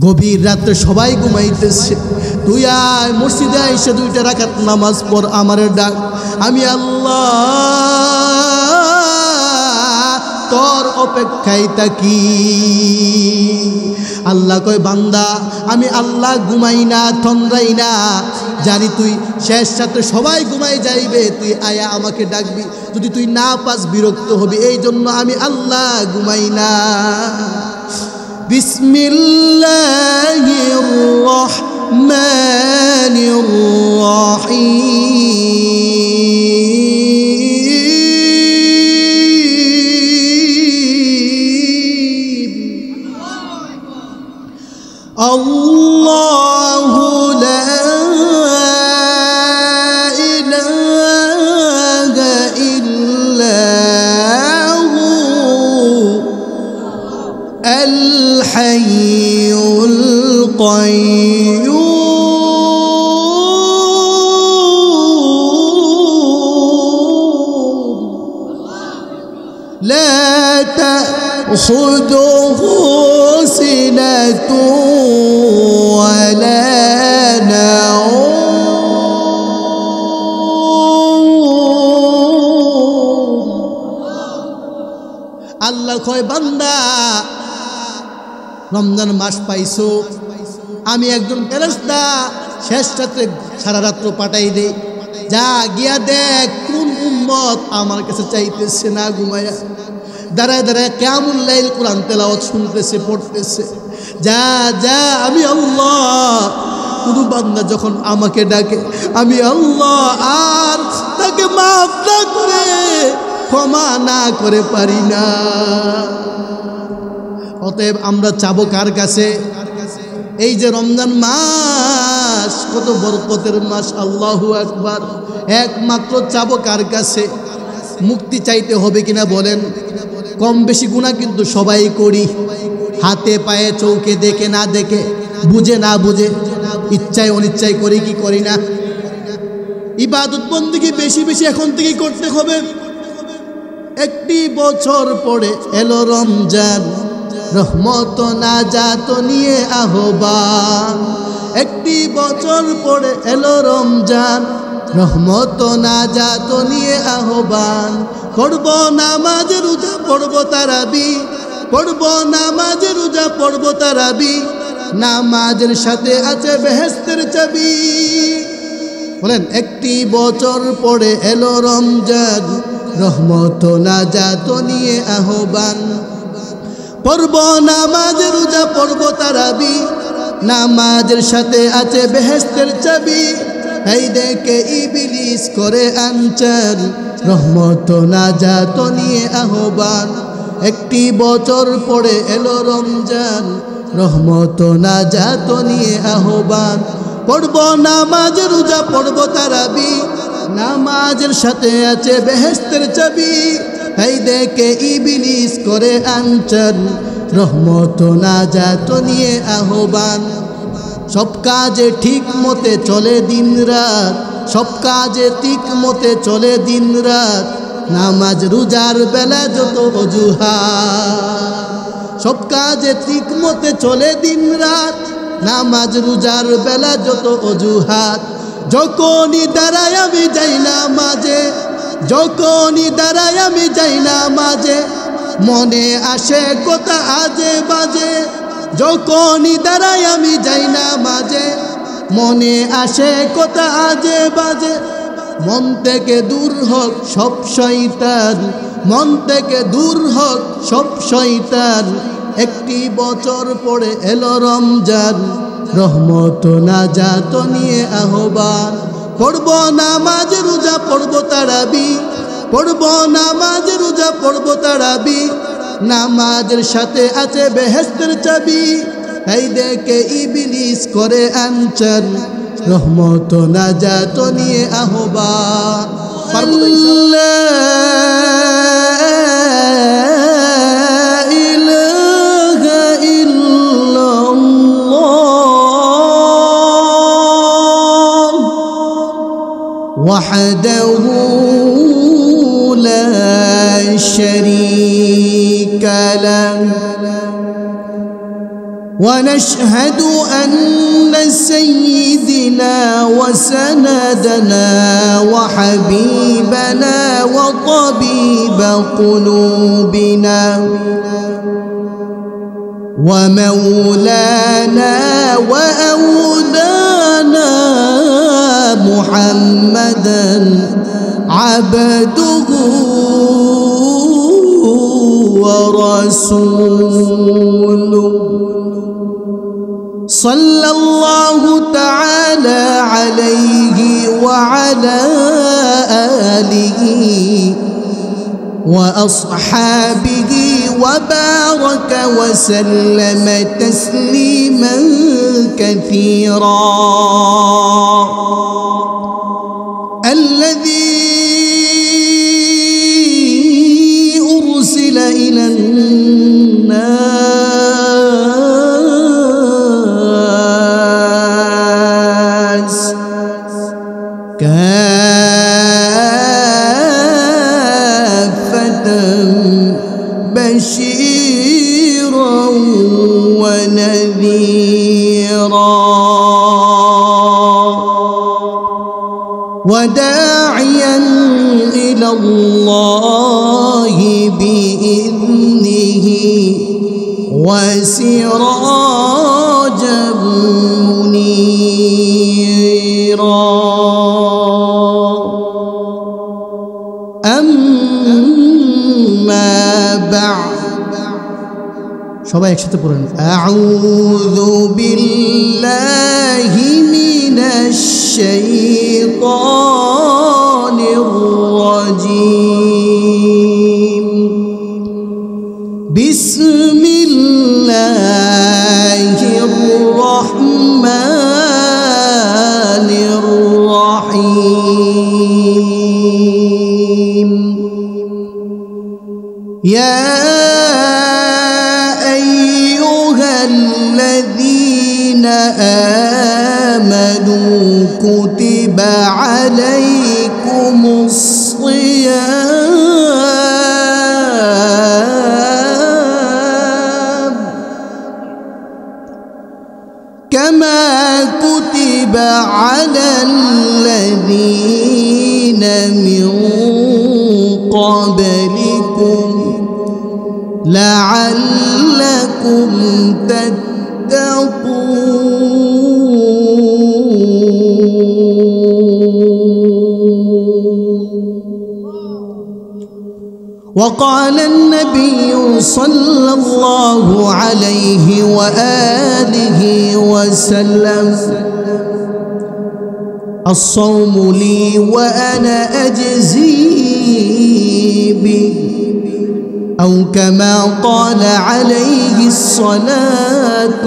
গভীর রাতে সবাই ঘুমাইতেছে, তুই আয় মসজিদে এসে 2টা রাকাত নামাজ পড়, আমার ডাক, আমি আল্লাহ তোর অপেক্ষায় থাকি। আল্লাহ কয়, বান্দা আমি আল্লাহ ঘুমাই না, তন্দ্রাই না, জানি তুই শেষ রাতে সবাই ঘুমাই যাইবে, তুই আয়া আমাকে ডাকবি, যদি তুই না পাস বিরক্ত হবি, এই জন্য আমি আল্লাহ ঘুমাই না। বিসমিল্লাহির রহমানির রহিম। আল্লাহু লা ইলাহা ইল্লা হু আল হাইয়ুল কাইয়্যুম লা তাখুযুহু সিনাতুন ওয়ালা নাওম। আল্লাহ কয়, বান্দা রমজান মাস পাইছো, আমি একজন ফেরেশতা শেষ রাত্রে সারা রাত্র পাঠাই দেই, যা গিয়া দেখ কোন উম্মত আমার কাছে চাইতেছে না ঘুমায়া, দাঁড়ায় দাঁড়ায় কিয়ামুল লাইল কোরআন তেলাওয়াত শুনতেছে, পড়তেছে, যা যা আমি আল্লাহ। কোনো বান্দা যখন আমাকে ডাকে, আমি আল্লাহ আর তাকে মাফ না করে, ক্ষমা না করে পারি না। অতএব আমরা চাবো কার কাছে? এই যে রমজান মাস, কত বরকতের মাস, আল্লাহু আকবার, একমাত্র চাবো কার কাছে? মুক্তি চাইতে হবে কিনা বলেন? কম বেশি গুনাহ কিন্তু সবাই করি, হাতে পায়ে চৌকে দেখে না দেখে, বুঝে না বুঝে, ইচ্ছায় অনিচ্ছায় করি কি করি না? ইবাদত বন্দেগী বেশি বেশি এখন থেকেই করতে হবে। একটি বছর পরে এলো রমজান, রহমত নাজাত নিয়ে আহ্বান। একটি বছর পরে এলো রমজান, রহমত নাজাত নিয়ে আহ্বান। পড়ব নামাজ রোজা পড়ব তারাবি, পড়ব নামাজ রোজা পড়ব তারাবি, নামাজের সাথে আছে বেহেশতের চাবি। বলেন, একটি বছর পরে এলো রমজান, রহমত নাজাত নিয়ে আহ্বান। পড়ব নামাজ রোজা পড়ব তারাবি, নামাজের সাথে আছে বেহেশতের চাবি। এই দেখে ইবলিস করে আনচান, রহমত নাজাত নিয়ে আহ্বান। একটি বছর পরে এলো রমজান, রহমত নাজাত নিয়ে আহ্বান। পড়ব নামাজ রোজা পড়ব তারাবি, নামাজের সাথে আছে বেহেশতের চাবি। এই দেখে ইবলিস করে আনচান, রহমত নাজাত নিয়ে আহ্বান। সব কাজে ঠিক মতে চলে দিন রাত, সব কাজে ঠিক মতে চলে দিন রাত, নামাজ রোজার বেলা যত অজুহাত। সব কাজে ঠিক মতে চলে দিন রাত, নামাজ রোজার বেলা যত অজুহাত। যখনই দাঁড়াই আমি যাই না মাঝে, যখনই দাঁড়াই আমি যাই না মাঝে, মনে আসে কথা আজে বাজে। যখনই দাঁড়াই আমি যাই না মাঝে, মনে আসে কথা আজে বাজে। মন থেকে দূর হোক সব শয়তান, মন থেকে দূর হোক সব শয়তান। একটি বছর পরে এলো রমজান, রহমত নাজাত নিয়ে আহ্বান। পড়ব নামাজ রোজা পড়ব তারাবি, পড়ব নামাজ রোজা পড়ব তারাবি, নামাজের সাথে আছে বেহেশতের চাবি। এই দেখে ইবলিস করে আনচান, রহমত নাজাত নিয়ে আহ্বান। وحده لا شريك له ونشهد أن سيدنا وسندنا وحبيبنا وطبيب قلوبنا ومولانا وأولانا محمدا عبده ورسوله صلى الله تعالى عليه وعلى آله وأصحابه وبارك وسلم تسليما كثيرا. الذي أرسل إلى الناس كافة بشيرا ونذيرا وداعيا إلى الله بإذنه وسراجا منيرا. أما بعد সবাই একসাথে পড়েন আউযু বিল্লাহি মিনাশ শাইতানির রাজীম বিসমিল্লাহির রাহমানির রাহিম ইয়া الذين آمنوا كتب عليكم الصيام كما كتب على الذين من قبلكم لعلكم وقال النبي صلى الله عليه وآله وسلم الصوم لي وأنا أجزي به أو كما قال عليه الصلاة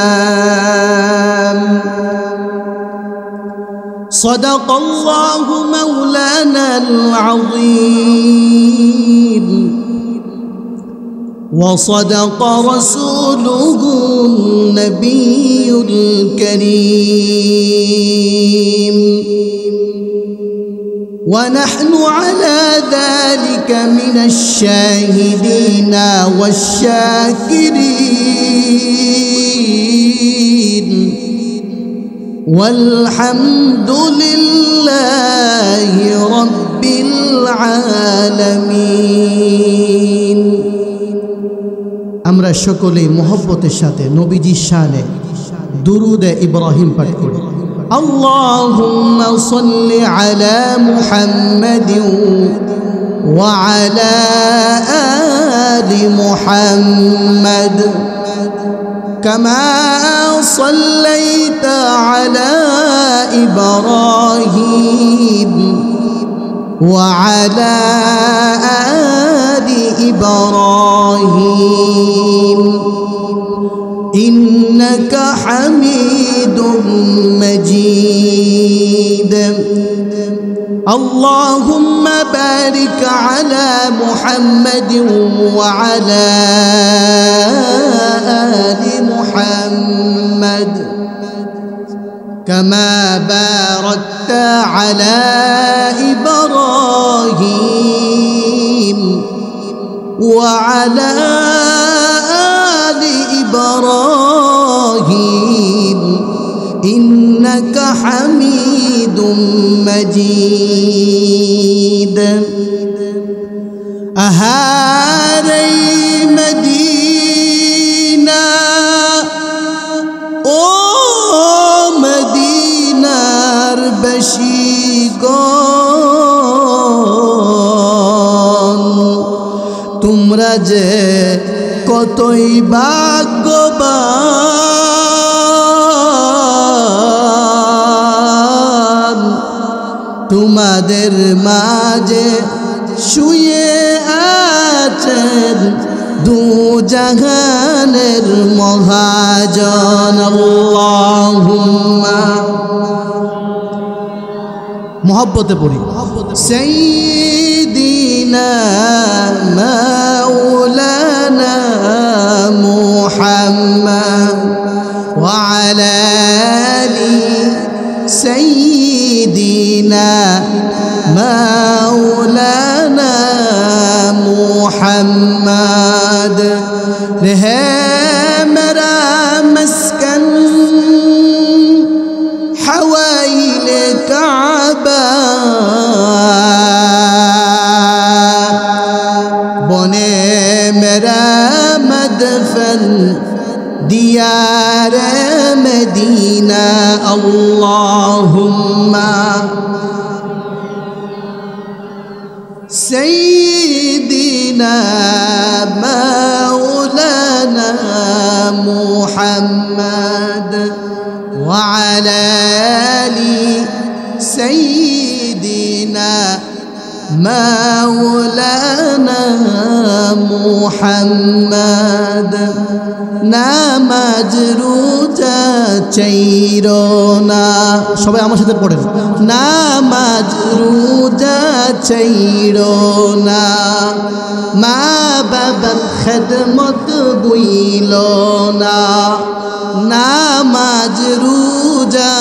والسلام. صدق الله مولانا العظيم وصدق رسوله النبي الكريم ونحن على ذلك من الشاهدين والشاكرين والحمد لله رب العالمين. আমরা সকলেই মোহব্বতের সাথে নবীজির শানে দুরুদ ইব্রাহিম পাঠ করি। اللهم صل على محمد وعلى آل محمد كما صليت على إبراهيم وعلى آل إبراهيم إنك حميد مجيد. اللهم بارك على محمد وعلى آل محمد كما باركت على إبراهيم وعلى آل إبراهيم إبراهيم إنك حميد مجيد أهاري مدينة ও মদিনার বাসীগণ তোমরা যে কতই ভাগ্যবান তোমাদের মাঝে শুয়ে আছেন দু জাহানের মহাজন আল্লাহুম্মা মোহব্বতে পড়ি সাইয়্যিদিনা মাওলানা মুহাম্মদ ওয়া আলা আলি সাইয়্যিদিনা মাওলানা मुहम्मद है मेरा मस्कन हवाइल काबा बने मेरा मदफन दियार मदीना अल्लाहुम्मा سيدنا مولانا محمد وعلى آل سيدنا مولانا محمد নামাজ রোজা চাইরোনা সবাই আমার সাথে পড়েন নামাজ রোজা চাইরোনা মা বাবার খেদমত বুইলনা নামাজ রোজা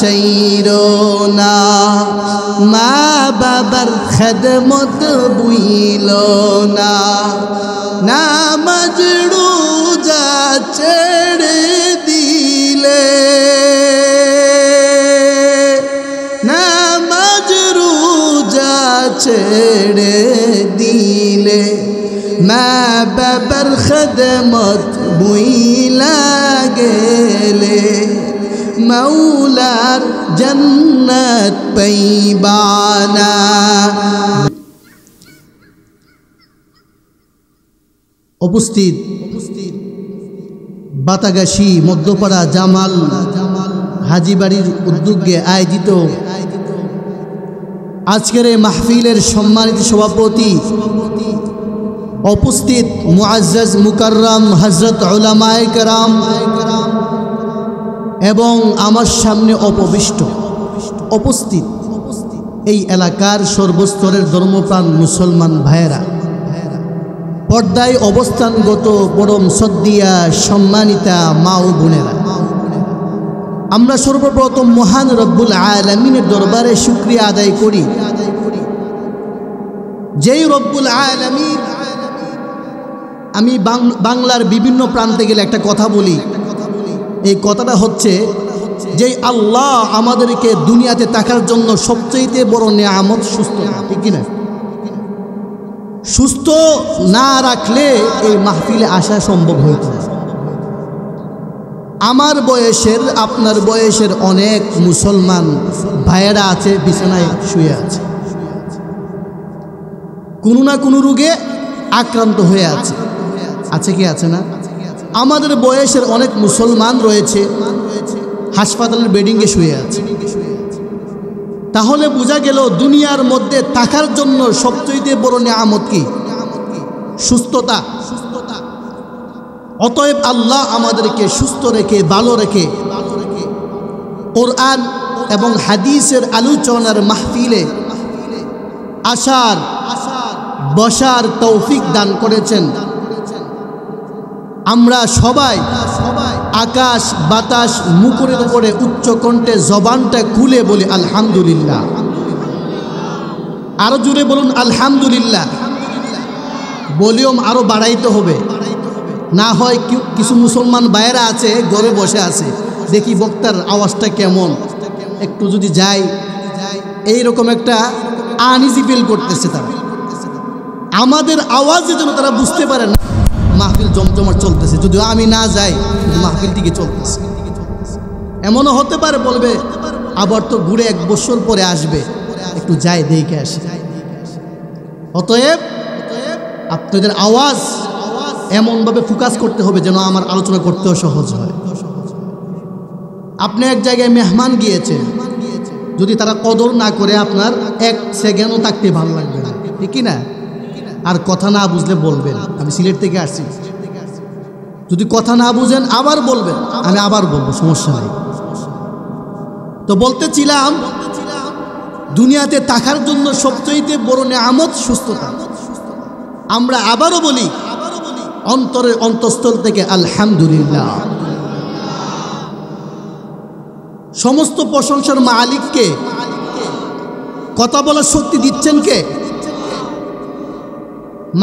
চাইরোনা মা বাবার খেদমত বুইলনা নামাজ রোজা ছেড়ে দিলে নামাজ রোজা ছেড়ে দিলে মা বাবার খেদমত বুইলা গেলে মৌলার জান্নাত পাইবানা উপস্থিত বাতাগাছি মধ্যপাড়া জামাল হাজীবাড়ির উদ্যোগে আয়োজিত আজকের এই মাহফিলের সম্মানিত সভাপতি উপস্থিত মুআজ্জাজ মুকাররম হযরত উলামায়ে কেরাম এবং আমার সামনে উপস্থিত এই এলাকার সর্বস্তরের ধর্মপ্রাণ মুসলমান ভাইয়েরা পর্দায় অবস্থানগত পরম শ্রদ্ধেয়া সম্মানিতা মা ও বোনেরা আমরা সর্বপ্রথম মহান রব্বুল আলামিনের দরবারে শুকরিয়া আদায় করি যেই রব্বুল আলামিন আমি বাংলার বিভিন্ন প্রান্তে গেলে একটা কথা বলি এই কথাটা হচ্ছে যে আল্লাহ আমাদেরকে দুনিয়াতে থাকার জন্য সবচেয়ে বড় নিয়ামত সুস্থ ঠিক কিনা সুস্থ না রাখলে এই মাহফিলে আসা সম্ভব হইত না আমার বয়সের আপনার বয়সের অনেক মুসলমান ভাইয়েরা আছে বিছানায় শুয়ে আছে কোনো না কোনো রোগে আক্রান্ত হয়ে আছে আছে কি আছে না আমাদের বয়সের অনেক মুসলমান রয়েছে হাসপাতালের বেডিংয়ে শুয়ে আছে তাহলে বোঝা গেল দুনিয়ার মধ্যে থাকার জন্য সবচেয়ে বড় নিয়ামত কি সুস্থতা অতএব আল্লাহ আমাদেরকে সুস্থ রেখে ভালো রেখে কোরআন এবং হাদিসের আলোচনার মাহফিলে আসার বসার তৌফিক দান করেছেন আমরা সবাই আকাশ বাতাস মুখের উপরে উচ্চ কণ্ঠে জবানটা খুলে বলি আলহামদুলিল্লাহ আরো জোরে বলুন আলহামদুলিল্লাহ ভলিউম আরো বাড়াইতে হবে না হয় কিছু মুসলমান বাইরে আছে ঘরে বসে আছে, দেখি বক্তার আওয়াজটা কেমন, একটু যদি যাই, এইরকম একটা আনইজি ফিল করতেছে তারা। আমাদের আওয়াজে যেন তারা বুঝতে পারে না মাহফিল জমজমাট চলতেছে, যদিও আমি না যাই কিন্তু মাহফিল দিকে চলতেছে। এমনও হতে পারে বলবে আবার তো ঘুরে 1 বছর পরে আসবে, একটু যাই দেখে আসি। অতএব আপনাদের আওয়াজ এমনভাবে ফোকাস করতে হবে যেন আমার আলোচনা করতেও সহজ হয়। আপনি এক জায়গায় মেহমান গিয়েছেন, যদি তারা কদর না করে আপনার 1 সেকেন্ডও থাকতে ভালো লাগবে না, ঠিক না? আর কথা না বুঝলে বলবেন আমি সিলেট থেকে আসছি, যদি কথা না বুঝেন আবার বলবেন, আমি আবার বলবো, সমস্যা নেই। তো বলতেছিলাম দুনিয়াতে থাকার জন্য সবচেয়ে বড় নেয়ামত সুস্থতা। আমরা আবারও বলি অন্তরের অন্তঃস্থল থেকে আলহামদুলিল্লাহ। সমস্ত প্রশংসার মালিককে, কথা বলার শক্তি দিচ্ছেন কে?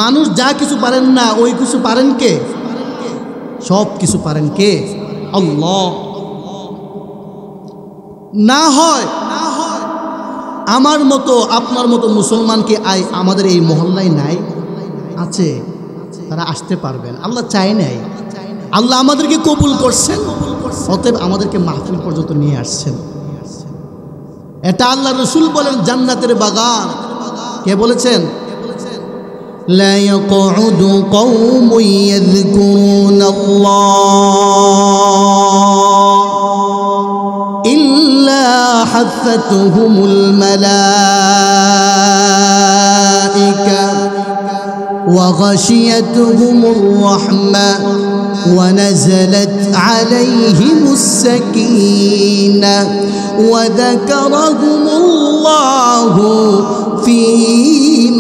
মানুষ যা কিছু পারেন না ওই কিছু পারেন কে? সব কিছু পারেন কে? আল্লাহ। না হয় আমার মতো আপনার মতো মুসলমান কি আমাদের এই মহল্লায় নাই? আছে, তারা আসতে পারবেন। আল্লাহ চায় নাই, আল্লাহ আমাদেরকে কবুল করছেন, অতএব আমাদেরকে মাহফিল পর্যন্ত নিয়ে আসছেন। এটা আল্লাহ রসুল বলেন জান্নাতের বাগান। কে বলেছেন? লা ইয়াকউদু কওমুন ইয়াযকুরুনাল্লাহ ইল্লা হাফাতুহুমুল মালাইকা وغشيتهم الرحمة ونزلت عليهم السكينة وذكرهم الله في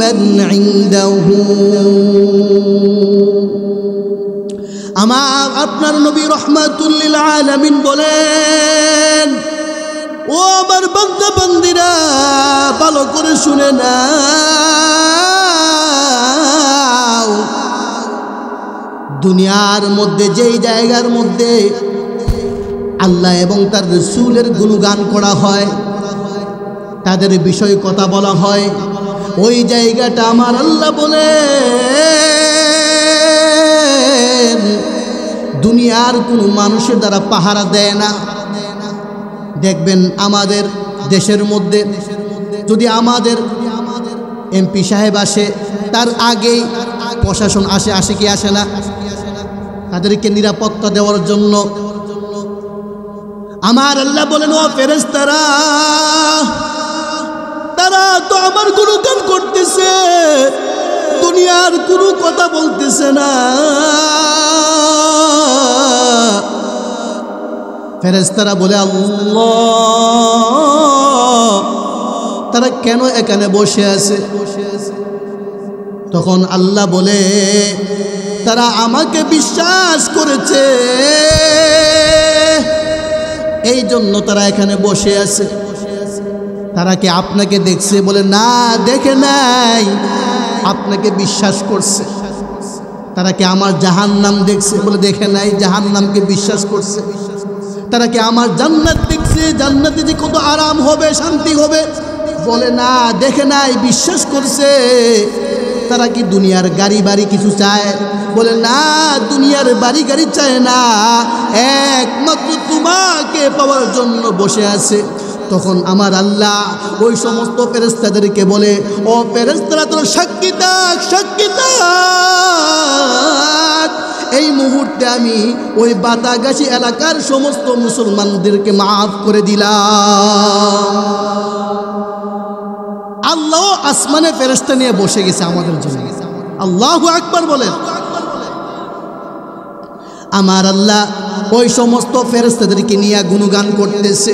من عنده। আমার আপনার নবী রাহমাতুল লিল আলামিন বলেন, ও আমার বান্দা বান্দিরা ভালো করে শুনে না, দুনিয়ার মধ্যে যেই জায়গার মধ্যে আল্লাহ এবং তার রাসূলের গুণগান করা হয়, তাদের বিষয়ে কথা বলা হয়, ওই জায়গাটা আমার আল্লাহ বলেন দুনিয়ার কোনো মানুষের দ্বারা পাহারা দেয় না। দেখবেন আমাদের দেশের মধ্যে যদি আমাদের এমপি সাহেব আসে, তার আগেই প্রশাসন আসে কি আসে না? তাদেরকে নিরাপত্তা দেওয়ার জন্য আমার আল্লাহ বলেন, ও ফেরেশতারা, তারা তো আমার গুণগান করতেছে, দুনিয়ার কোনো কথা বলতেছে না। ফেরেশতারা বলে, আল্লাহ তারা কেন এখানে বসে আছে? তখন আল্লাহ বলে, তারা আমাকে বিশ্বাস করেছে, এই জন্য তারা এখানে বসে আছে। তারা কি আপনাকে দেখছে? বলে না, দেখে নাই, আপনাকে বিশ্বাস করছে। তারা কি আমার জাহান্নাম দেখছে? বলে দেখে নাই, জাহান্নামকে বিশ্বাস করছে। তারা কি আমার জান্নাত দেখছে? জান্নাতে যে কত আরাম হবে, শান্তি হবে? বলে না, দেখে নাই, বিশ্বাস করছে। তারা কি দুনিয়ার গাড়ি বাড়ি কিছু চায়? বলে না, দুনিয়ার বাড়ি গাড়ি চায় না, একমাত্র তোমাকে পাওয়ার জন্য বসে আছে। তখন আমার আল্লাহ ওই সমস্ত ফেরেশতাদেরকে বলে, ও ফেরেশতারা তোরা সাক্ষী থাক, সাক্ষী থাক, এই মুহূর্তে আমি ওই বাতাগাছি এলাকার সমস্ত মুসলমানদেরকে মাফ করে দিলাম। আল্লাহ আসমানে ফেরেশতা নিয়ে বসে গেছে আমাদের জন্য। আল্লাহু আকবার বলেন। আমার আল্লাহ ওই সমস্ত ফেরেশতাদেরকে নিয়ে গুণগান করতেছে,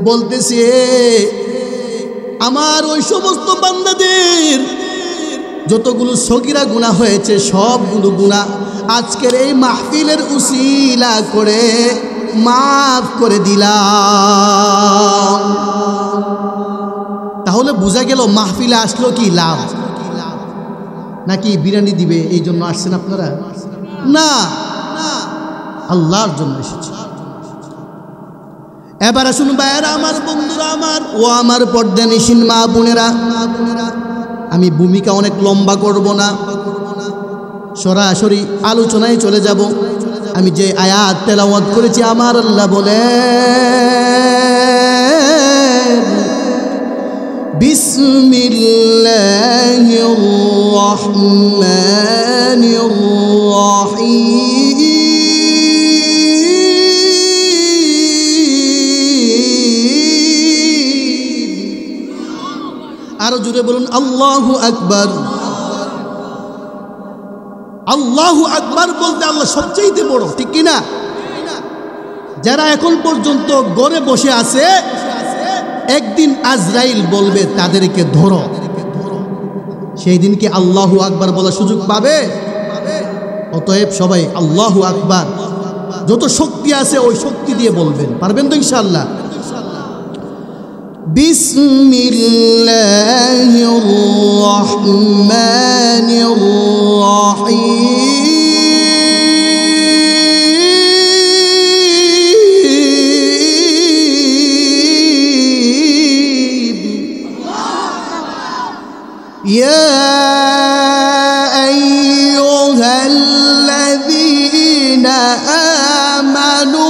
বলতেছে, আমার ওই সমস্ত বান্দাদের যতগুলো সগীরা গুনাহ হয়েছে সবগুলো গুনাহ আজকের এই মাহফিলের উসিলা করে মাফ করে দিলাম। তাহলে বোঝা গেল মাহফিলে আসলো কি লাভ, নাকি বিরিয়ানি দিবে এই জন্য আসছেন আপনারা? না, আল্লাহর জন্য এসেছি। এবার আসুন ভাইয়েরা আমার, বন্ধুরা আমার, ও আমার পর্দানিশীন মা বোনেরা, আমি ভূমিকা অনেক লম্বা করব না, সরাসরি আলোচনায় চলে যাব। আমি যে আয়াত তেলাওয়াত করেছি, আমার আল্লাহ বলেন বিসমিল্লাহির রহমানির রহিম, আরো জোরে বলুন আল্লাহু আকবার। আল্লাহু আকবার বলতে আল্লাহ সবচেয়ে বড়, ঠিক কিনা? যারা এখন পর্যন্ত ঘরে বসে আছে, একদিন আজরাইল বলবে তাদেরকে ধরো, সেই দিন কি আল্লাহু আকবার বলার সুযোগ পাবে? অতএব সবাই আল্লাহু আকবার, যত শক্তি আছে ওই শক্তি দিয়ে বলবেন, পারবেন তো ইনশাআল্লাহ? বিসমিল্লাহির রহমানির রহিম, ইয়া আইয়ুহাল্লাযীনা আমানু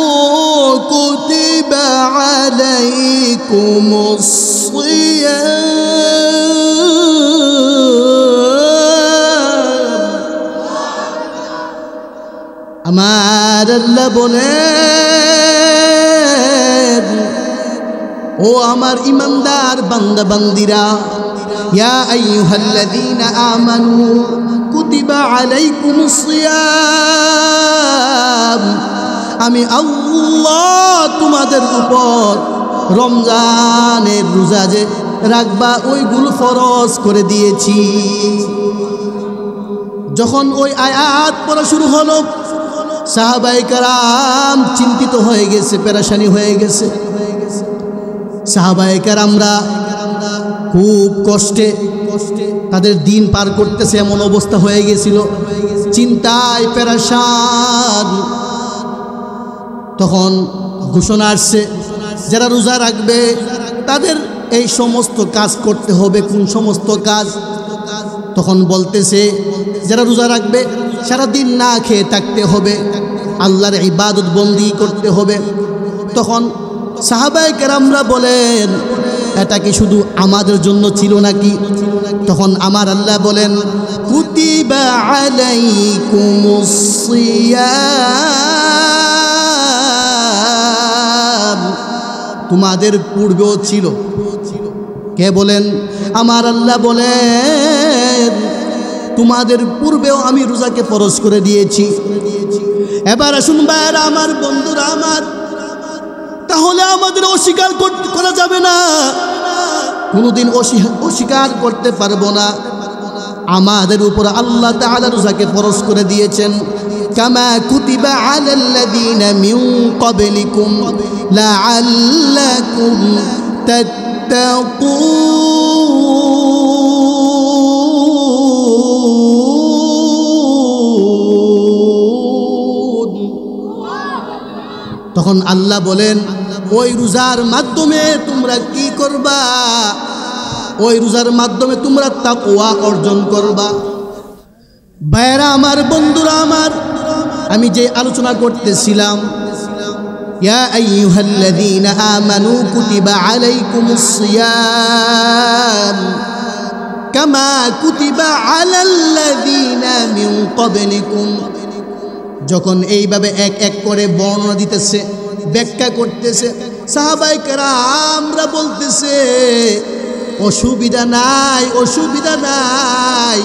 কুতিবা আলাইকুমুস সিয়াম, আমার আল্লাহ বলেন, ও আমার ইমানদার বান্দা বান্দিরা, ইয়া আইয়ুহাল্লাযীনা আমানু কুতিবা আলাইকুমুস সিয়াম, আমি আল্লাহ তোমাদের উপর রমজানের রোজা যে রাখবা ওইগুলো ফরজ করে দিয়েছি। যখন ওই আয়াত পড়া শুরু হলো, সাহাবায়ে কেরাম চিন্তিত হয়ে গেছে, পেরেশানি হয়ে গেছে। সাহাবায়ে কেরামরা খুব কষ্টে তাদের দিন পার করতেছে, এমন অবস্থা হয়ে গেছিল, চিন্তায় পেরেশান। তখন ঘোষণা আসছে, যারা রোজা রাখবে তাদের এই সমস্ত কাজ করতে হবে। কোন সমস্ত কাজ? তখন বলতেছে, যারা রোজা রাখবে সারাদিন না খেয়ে থাকতে হবে, আল্লাহর ইবাদত বন্দি করতে হবে। তখন সাহাবায়ে কেরামরা বলেন, এটা কি শুধু আমাদের জন্য ছিল নাকি? তখন আমার আল্লাহ বলেন, কুতিবা আলাইকুমুস সিয়াম, তোমাদের পূর্বেও ছিল। কে বলেন? আমার আল্লাহ বলেন, তোমাদের পূর্বেও আমি রোজাকে ফরজ করে দিয়েছি। এবার আসুন ভাইয়েরা আমার, বন্ধুরা আমার, তাহলে আমাদের অস্বীকার করা যাবে না, কোনোদিন অস্বীকার করতে পারবো না। আমাদের উপর আল্লাহ তাআলা রোজাকে ফরজ করে দিয়েছেন, কামা কুতিবা আলাল্লাযীনা মিন ক্বাবলিকুম লাআল্লাকুম তাত্তাকুন। তখন আল্লাহ বলেন, ওই রোজার মাধ্যমে তোমরা কি করবা? ওই রোজার মাধ্যমে তোমরা তাকওয়া অর্জন করবা। ভাইরা আমার, বন্ধুরা আমার, আমি যে আলোচনা করতেছিলাম, ইয়া আইয়ুহাল্লাযীনা আমানু কুতিবা আলাইকুমুস সিয়াম কামা কুতিবা আলাল্লাযীনা মিন ক্বাবলিকুম। যখন এইভাবে এক এক করে বর্ণনা দিতেছে, ব্যাখ্যা করতেছে, সাহাবায়ে কেরামরা বলতেছে, অসুবিধা নাই, অসুবিধা নাই,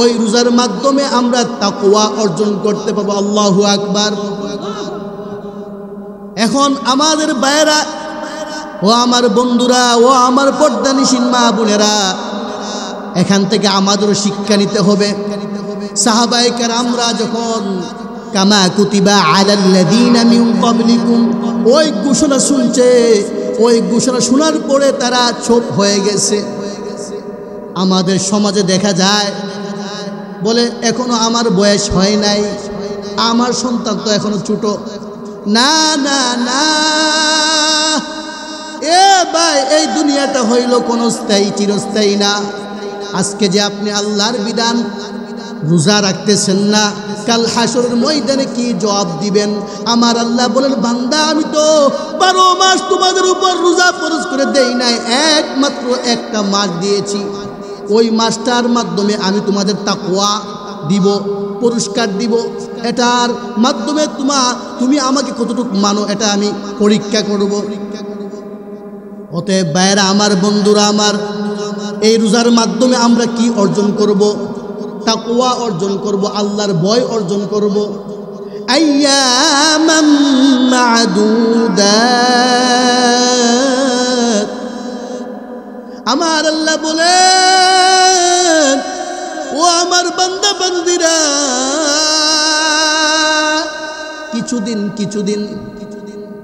ওই রোজার মাধ্যমে আমরা তাকওয়া অর্জন করতে পারবো। আল্লাহু আকবার। এখন আমাদের ভাইয়েরা, ও আমার বন্ধুরা, ও আমার পর্দানিশীন মা বোনেরা, এখান থেকে আমাদেরও শিক্ষা নিতে হবে। সাহাবায়ে কেরামরা যখন কামা কুতিবা আলাল্লাযীনা মিন ক্বাবলিকুম ওই ঘোষণা শুনছে, ওই ঘোষণা শোনার পরে তারা চুপ হয়ে গেছে। আমাদের সমাজে দেখা যায়, বলে এখনো আমার বয়স হয় নাই, আমার সন্তান তো এখনো ছোট। না না না, এ ভাই, এই দুনিয়াটা হইল কোনো স্থায়ী, চিরস্থায়ী না। আজকে যে আপনি আল্লাহর বিধান রোজা রাখতেছেন না, কাল হাসরের ময়দানে কি জবাব দিবেন? আমার আল্লাহ বলেন, বান্দা আমি তো 12 মাস তোমাদের উপর রোজা ফরজ করে দেই নাই, একমাত্র একটা মাস দিয়েছি। ওই মাসটার মাধ্যমে আমি তোমাদের তাকওয়া দিব, পুরস্কার দিব। এটার মাধ্যমে তুমি আমাকে কতটুকু মানো এটা আমি পরীক্ষা করব। অতএব ভাইয়েরা আমার, বন্ধুরা আমার, এই রোজার মাধ্যমে আমরা কি অর্জন করব? তাকওয়া অর্জন করব, আল্লাহর ভয় অর্জন করব। আইয়ামাম মা'দুদাত, আমার আল্লাহ বলেন, ও আমার বান্দা বান্দিরা, কিছুদিন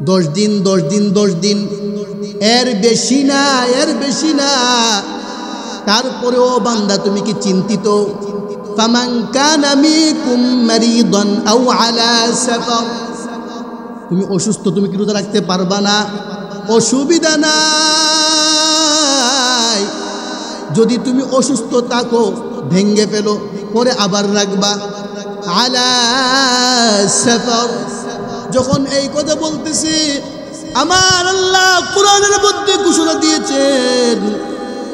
10 দিন 10 দিন 10 দিন, এর বেশি না, এর বেশি না। তারপরেও বান্দা তুমি কি চিন্তিত? ফামান কানা মিনকুম মারিদান আও আলা সাফার, তুমি অসুস্থ, তুমি কি রোজা রাখতে পারবা না? অসুবিধা নাই, যদি তুমি অসুস্থ থাকো ভেঙ্গে ফেলো, পরে আবার রাখবা। আলা সাফার, যখন এই কথা বলতেছি, আমার আল্লাহ কোরআনের মধ্যে ঘোষণা দিয়েছেন,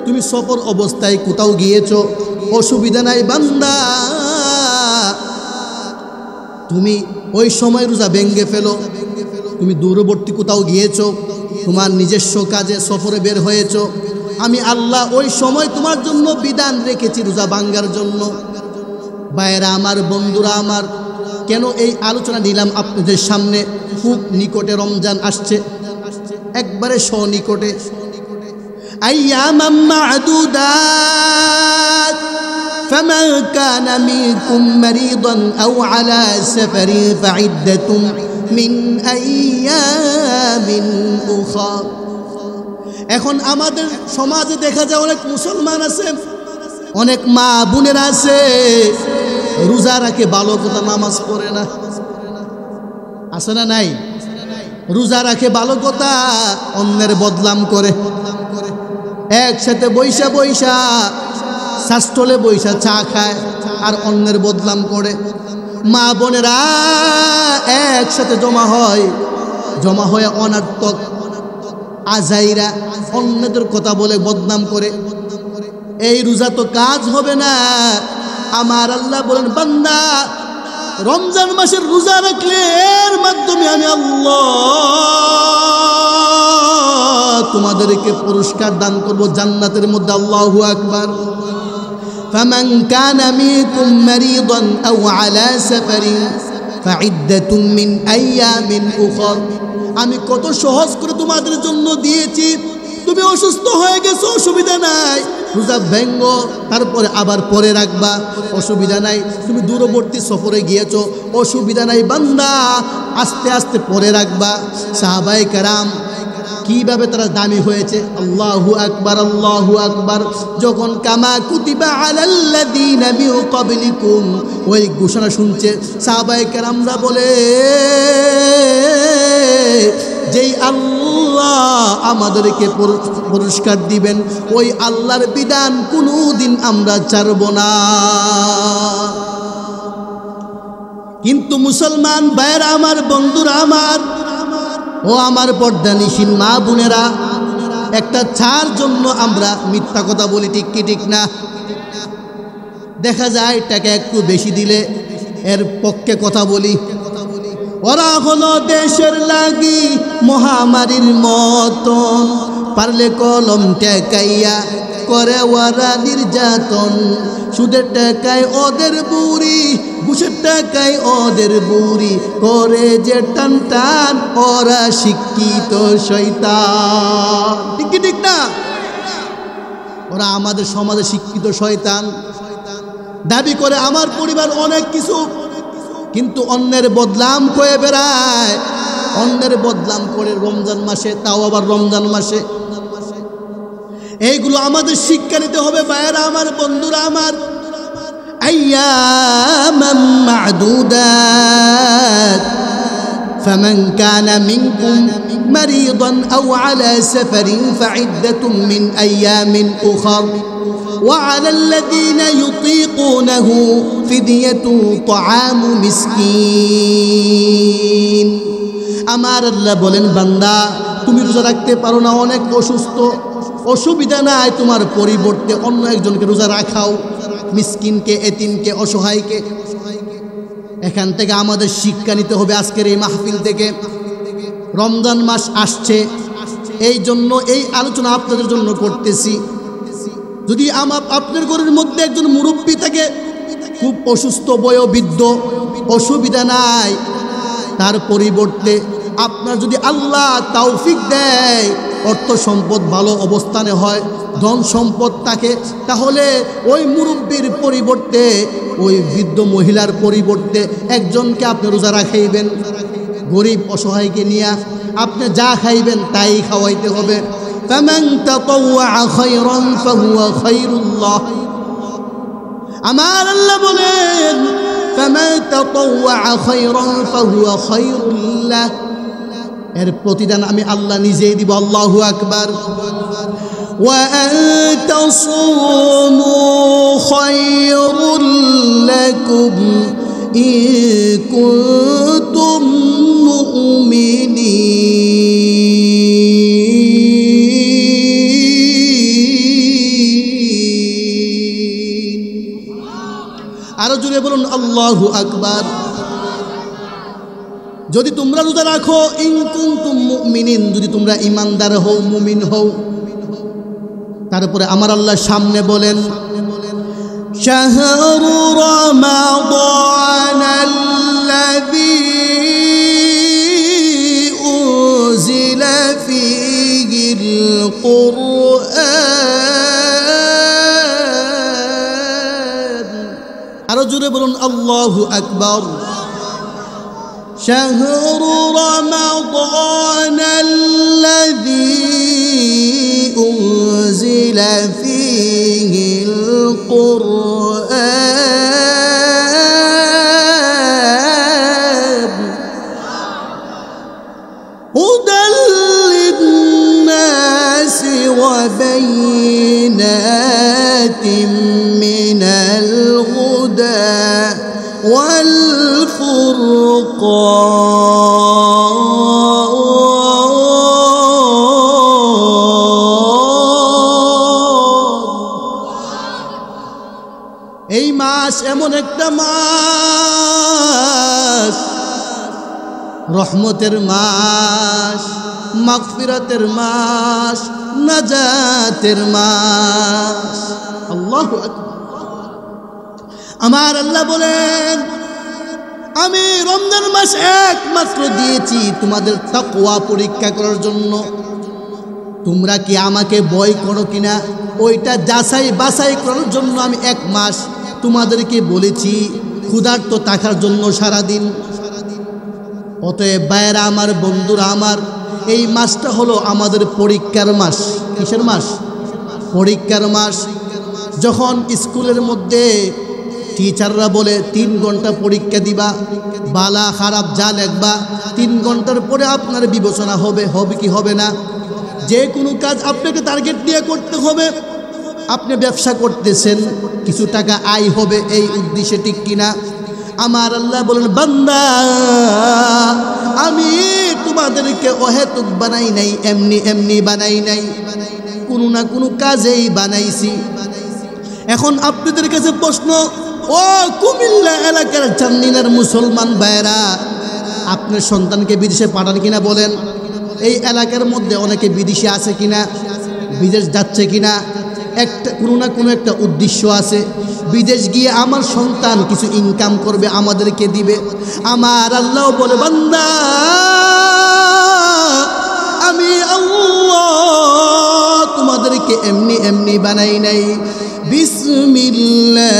তুমি সফর অবস্থায় কোথাও গিয়েছো, অসুবিধা নাই বান্দা, তুমি ওই সময় রোজা ভেঙ্গে ফেলো। তুমি দূরবর্তী কোথাও গিয়েছো, তোমার নিজস্ব কাজে সফরে বের হয়েছো, আমি আল্লাহ ওই সময় তোমার জন্য বিধান রেখেছি রোজা ভাঙ্গার জন্য। ভাইয়েরা আমার, বন্ধুরা আমার, কেন এই আলোচনা নিলাম আপনাদের সামনে? খুব নিকটে রমজান আসছে, একবারে সনিকটে। আইয়ামাম মা'দুদাত, ফামান কানা মিনকুম মারিদান আও আলা সাফারিন ফাইদ্দাতুম মিন আইয়ামিন উখরা। এখন আমাদের সমাজে দেখা যায় অনেক মুসলমান আছে, অনেক মা বোনেরা আছে, রোজা রাখে ভালো কথা, নামাজ পড়ে না। আছে না নাই? রোজা রাখে ভালো কথা, অন্যের বদনাম করে। একসাথে বৈশা শাস্টলে বৈশা চা খায় আর অন্যের বদনাম করে। মা বোনেরা একসাথে জমা হয়ে অনার্থক আজাইরা অন্যদের কথা বলে বদনাম করে। এই রোজা তো কাজ হবে না। আমার আল্লাহ বলেন, বান্দা রমজান মাসের রোজা রাখলে এর মাধ্যমে আমি আল্লাহ তোমাদেরকে পুরস্কার দান করব জান্নাতের মধ্যে। আল্লাহু আকবার। ফামান কানা মিনকুম মারিদান আও আলা সাফারিন ফাইদ্দাতুম মিন আইয়ামিন উখর। আমি কত সহজ করে তোমাদের জন্য দিয়েছি। তুমি অসুস্থ হয়ে গেছো, অসুবিধা নাই, রোজা ভেঙ্গো, তারপরে আবার পরে রাখবা, অসুবিধা নাই। তুমি দূরবর্তী সফরে গিয়েছো, অসুবিধা নাই বান্দা, আস্তে আস্তে পরে রাখবা। সাহাবায়ে কেরাম কিভাবে তারা দামি হয়েছে। আল্লাহু আকবার, আল্লাহু আকবার। যখন কামা কুতিবা আলাল্লাযীনা মিন ক্বাবলিকুম, ওই ঘোষণা শুনছে, সাহাবায়ে কেরামরা বলে, যেই আল্লাহ আমাদেরকে পুরস্কার দিবেন, ওই আল্লাহর বিধান কোনোদিন আমরা ছাড়ব না। কিন্তু মুসলমান ভাইয়েরা আমার, বন্ধুরা আমার, ও আমার পর্দানিশীন মা বোনেরা, একটা ছাড় জন্য আমরা মিথ্যা কথা বলি, ঠিক কি ঠিক না? দেখা যায় টাকা একটু বেশি দিলে এর পক্ষে কথা বলি। ওরা হলো দেশের লাগি মহামারীর মতন, পারলে কলম টেকাইয়া করে ওরা নির্যাতন। সুদের টাকায় ওদের বুড়ি, ঘুষের টাকায় ওদের বুড়ি, করে যে টান টান ওরা শিক্ষিত শয়তান, ঠিক কি ঠিক না? ওরা আমাদের সমাজে শিক্ষিত শয়তান দাবি করে, আমার পরিবার অনেক কিছু, কিন্তু অন্যের বদনাম করে বেড়ায়, অন্যের বদনাম করে রমজান মাসে, তাও আবার রমজান মাসে। এইগুলো আমাদের শিক্ষা নিতে হবে ভাইয়েরা আমার, বন্ধুরা আমার। أياما معدودات فمن كان منكم مريضا أو على سفر فعدة من أيام أخر وعلى الذين يطيقونه فدية طعام مسكين আমার আল্লাহ বলেন বান্দা তুমি রোজা রাখতে পারো না, অনেক অসুস্থ, অসুবিধা নাই, তোমার পরিবর্তে অন্য একজনকে রোজা রাখাও, মিসকিনকে, এতিমকে, অসহায়কে। এখান থেকে আমাদের শিক্ষা নিতে হবে আজকের এই মাহফিল থেকে। রমজান মাস আসছে, এই জন্য এই আলোচনা আপনাদের জন্য করতেছি। যদি আপনার ঘরের মধ্যে একজন মুরব্বী থাকে, খুব অসুস্থ, বয়োবৃদ্ধ, অসুবিধা নাই, তার পরিবর্তে আপনার যদি আল্লাহ তৌফিক দেয়, অর্থ সম্পদ ভালো অবস্থানে হয়, ধন সম্পদ থাকে, তাহলে ওই মুরব্বীর পরিবর্তে, ওই বৃদ্ধ মহিলার পরিবর্তে একজনকে আপনি রোজা রাখাইবেন। গরিব অসহায়কে নিয়ে আপনি যা খাইবেন তাই খাওয়াইতে হবে। ফামান তাতাওয়া খায়রান ফাহুয়া খায়রুল্লাহ। আমার আল্লাহ বলেন ফামান তাতাওয়া খায়রান ফাহুয়া খায়রুল্লাহ, এর প্রতিদান আমি আল্লাহ নিজেই দিব। আল্লাহু আকবার। ওয়া আন তাসুমু খায়রুল লাকুম ইন কুনতুম মুমিনিন। আরো জোরে বলুন আল্লাহু আকবার। যদি তোমরা রোজা রাখো, ইন কুনতুম মুমিনিন, যদি তোমরা ঈমানদার হও, মুমিন হও। তারপরে আমার আল্লাহ সামনে বলেন শাহরু রমাদানাল্লাযী উনজিলা ফীহিল কুরআন। আরো জোরে বলুন আল্লাহু আকবার। شهر رمضان الذي أنزل فيه القرآن هدى للناس وبينات من الهدى এই মাস এমন একটা মাস, রহমতের মাস, মাগফিরাতের মাস, নাজাতের মাস। আল্লাহু আকবার। আমার আল্লাহ বলেন আমি রমজান মাস একমাত্র দিয়েছি তোমাদের তাকওয়া পরীক্ষা করার জন্য। তোমরা কি আমাকে ভয় করো কিনা, ওইটা যাচাই বাছাই করার জন্য আমি এক মাস তোমাদেরকে বলেছি, ক্ষুধার্ত থাকার জন্য সারাদিন। অতএব ভাইয়েরা আমার, বন্ধুরা আমার, এই মাসটা হলো আমাদের পরীক্ষার মাস। কিসের মাস? পরীক্ষার মাস। যখন স্কুলের মধ্যে টিচাররা বলে 3 ঘন্টা পরীক্ষা দিবা, বালা খারাপ যা লেখবা, 3 ঘন্টার পরে আপনার বিবেচনা হবে, হবে কি হবে না। যে কোনো কাজ আপনাকে টার্গেট দিয়ে করতে হবে। আপনি ব্যবসা করতেছেন, কিছু টাকা আয় হবে, এই উদ্দেশ্যে, ঠিক কিনা? আমার আল্লাহ বলেন বান্দা আমি তোমাদেরকে অহেতুক বানাই নাই, এমনি এমনি বানাই নাই, কোনো না কোনো কাজেই বানাইছি। এখন আপনাদের কাছে প্রশ্ন, ও কুমিল্লা এলাকার চান্দিনার মুসলমান ভাইরা, আপনার সন্তানকে বিদেশে পাঠান কিনা বলেন? এই এলাকার মধ্যে অনেকে বিদেশে আছে কিনা, বিদেশ যাচ্ছে কিনা? একটা কোনো না কোনো একটা উদ্দেশ্য আছে। বিদেশ গিয়ে আমার সন্তান কিছু ইনকাম করবে, আমাদেরকে দিবে। আমার আল্লাহ বলে বান্দা আমি আল্লাহ তোমাদেরকে এমনি এমনি বানাই নাই। বিসমিল্লাহির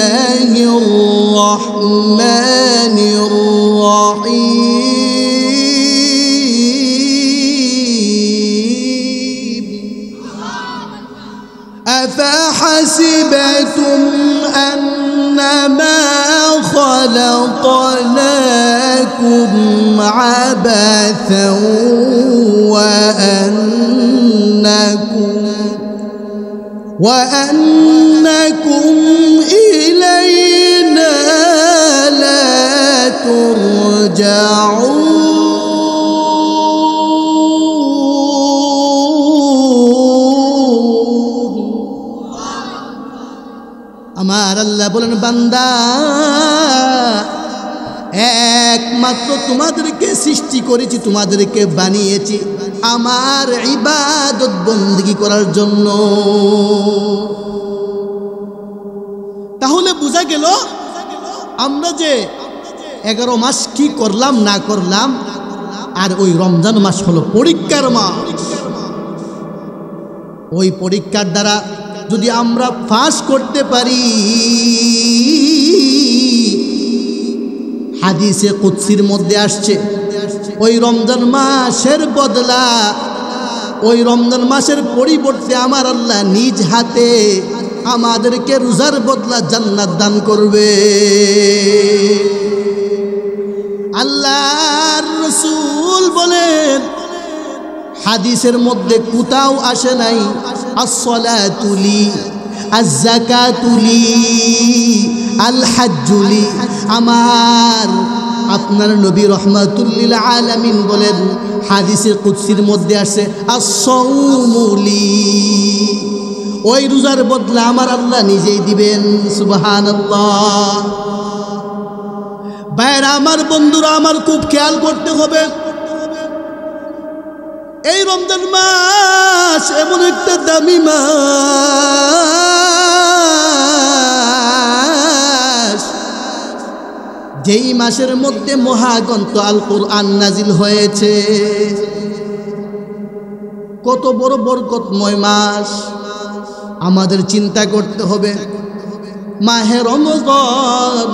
রহমানির রহিম। আফাহাসিবাতুম أنما خلقناكم عبثا وأنكم إلينا لا ترجعون আমার আল্লাহ বলেন বান্দা একমাত্র তোমাদেরকে সৃষ্টি করেছি, তোমাদেরকে বানিয়েছি আমার ইবাদত বন্দেগী করার জন্য। তাহলে বোঝা গেল আমরা যে 11 মাস কি করলাম না করলাম, আর ওই রমজান মাস হলো পরীক্ষার মাস। ওই পরীক্ষার দ্বারা যদি আমরা পাস করতে পারি, হাদিসে কুদসির মধ্যে আসছে ওই রমজান মাসের বদলা, ওই রমজান মাসের পরিবর্তে আমার আল্লাহ নিজ হাতে আমাদেরকে রোজার বদলা জান্নাত দান করবে। আল্লাহর রাসূল বলেন, হাদিসের মধ্যে কোথাও আসে নাই as-salatu li az-zakatu li al-hajju li। আমার আপনার নবী রাহমাতুল লিল আলামিন বলেন, হাদিসে কুদসির মধ্যে আসে as-sawmu li, ওই রোজার বদলা আমার আল্লাহ নিজেই দিবেন। সুবহানাল্লাহ। ভাইরা আমার, বন্ধুরা আমার, খুব খেয়াল করতে হবে, এই রমজান মাস এমন একটা দামি মাস, যেই মাসের মধ্যে মহাগ্রন্থ আল কোরআন নাজিল হয়েছে। কত বড় বরকতময় মাস, আমাদের চিন্তা করতে হবে। মাহে রমজান,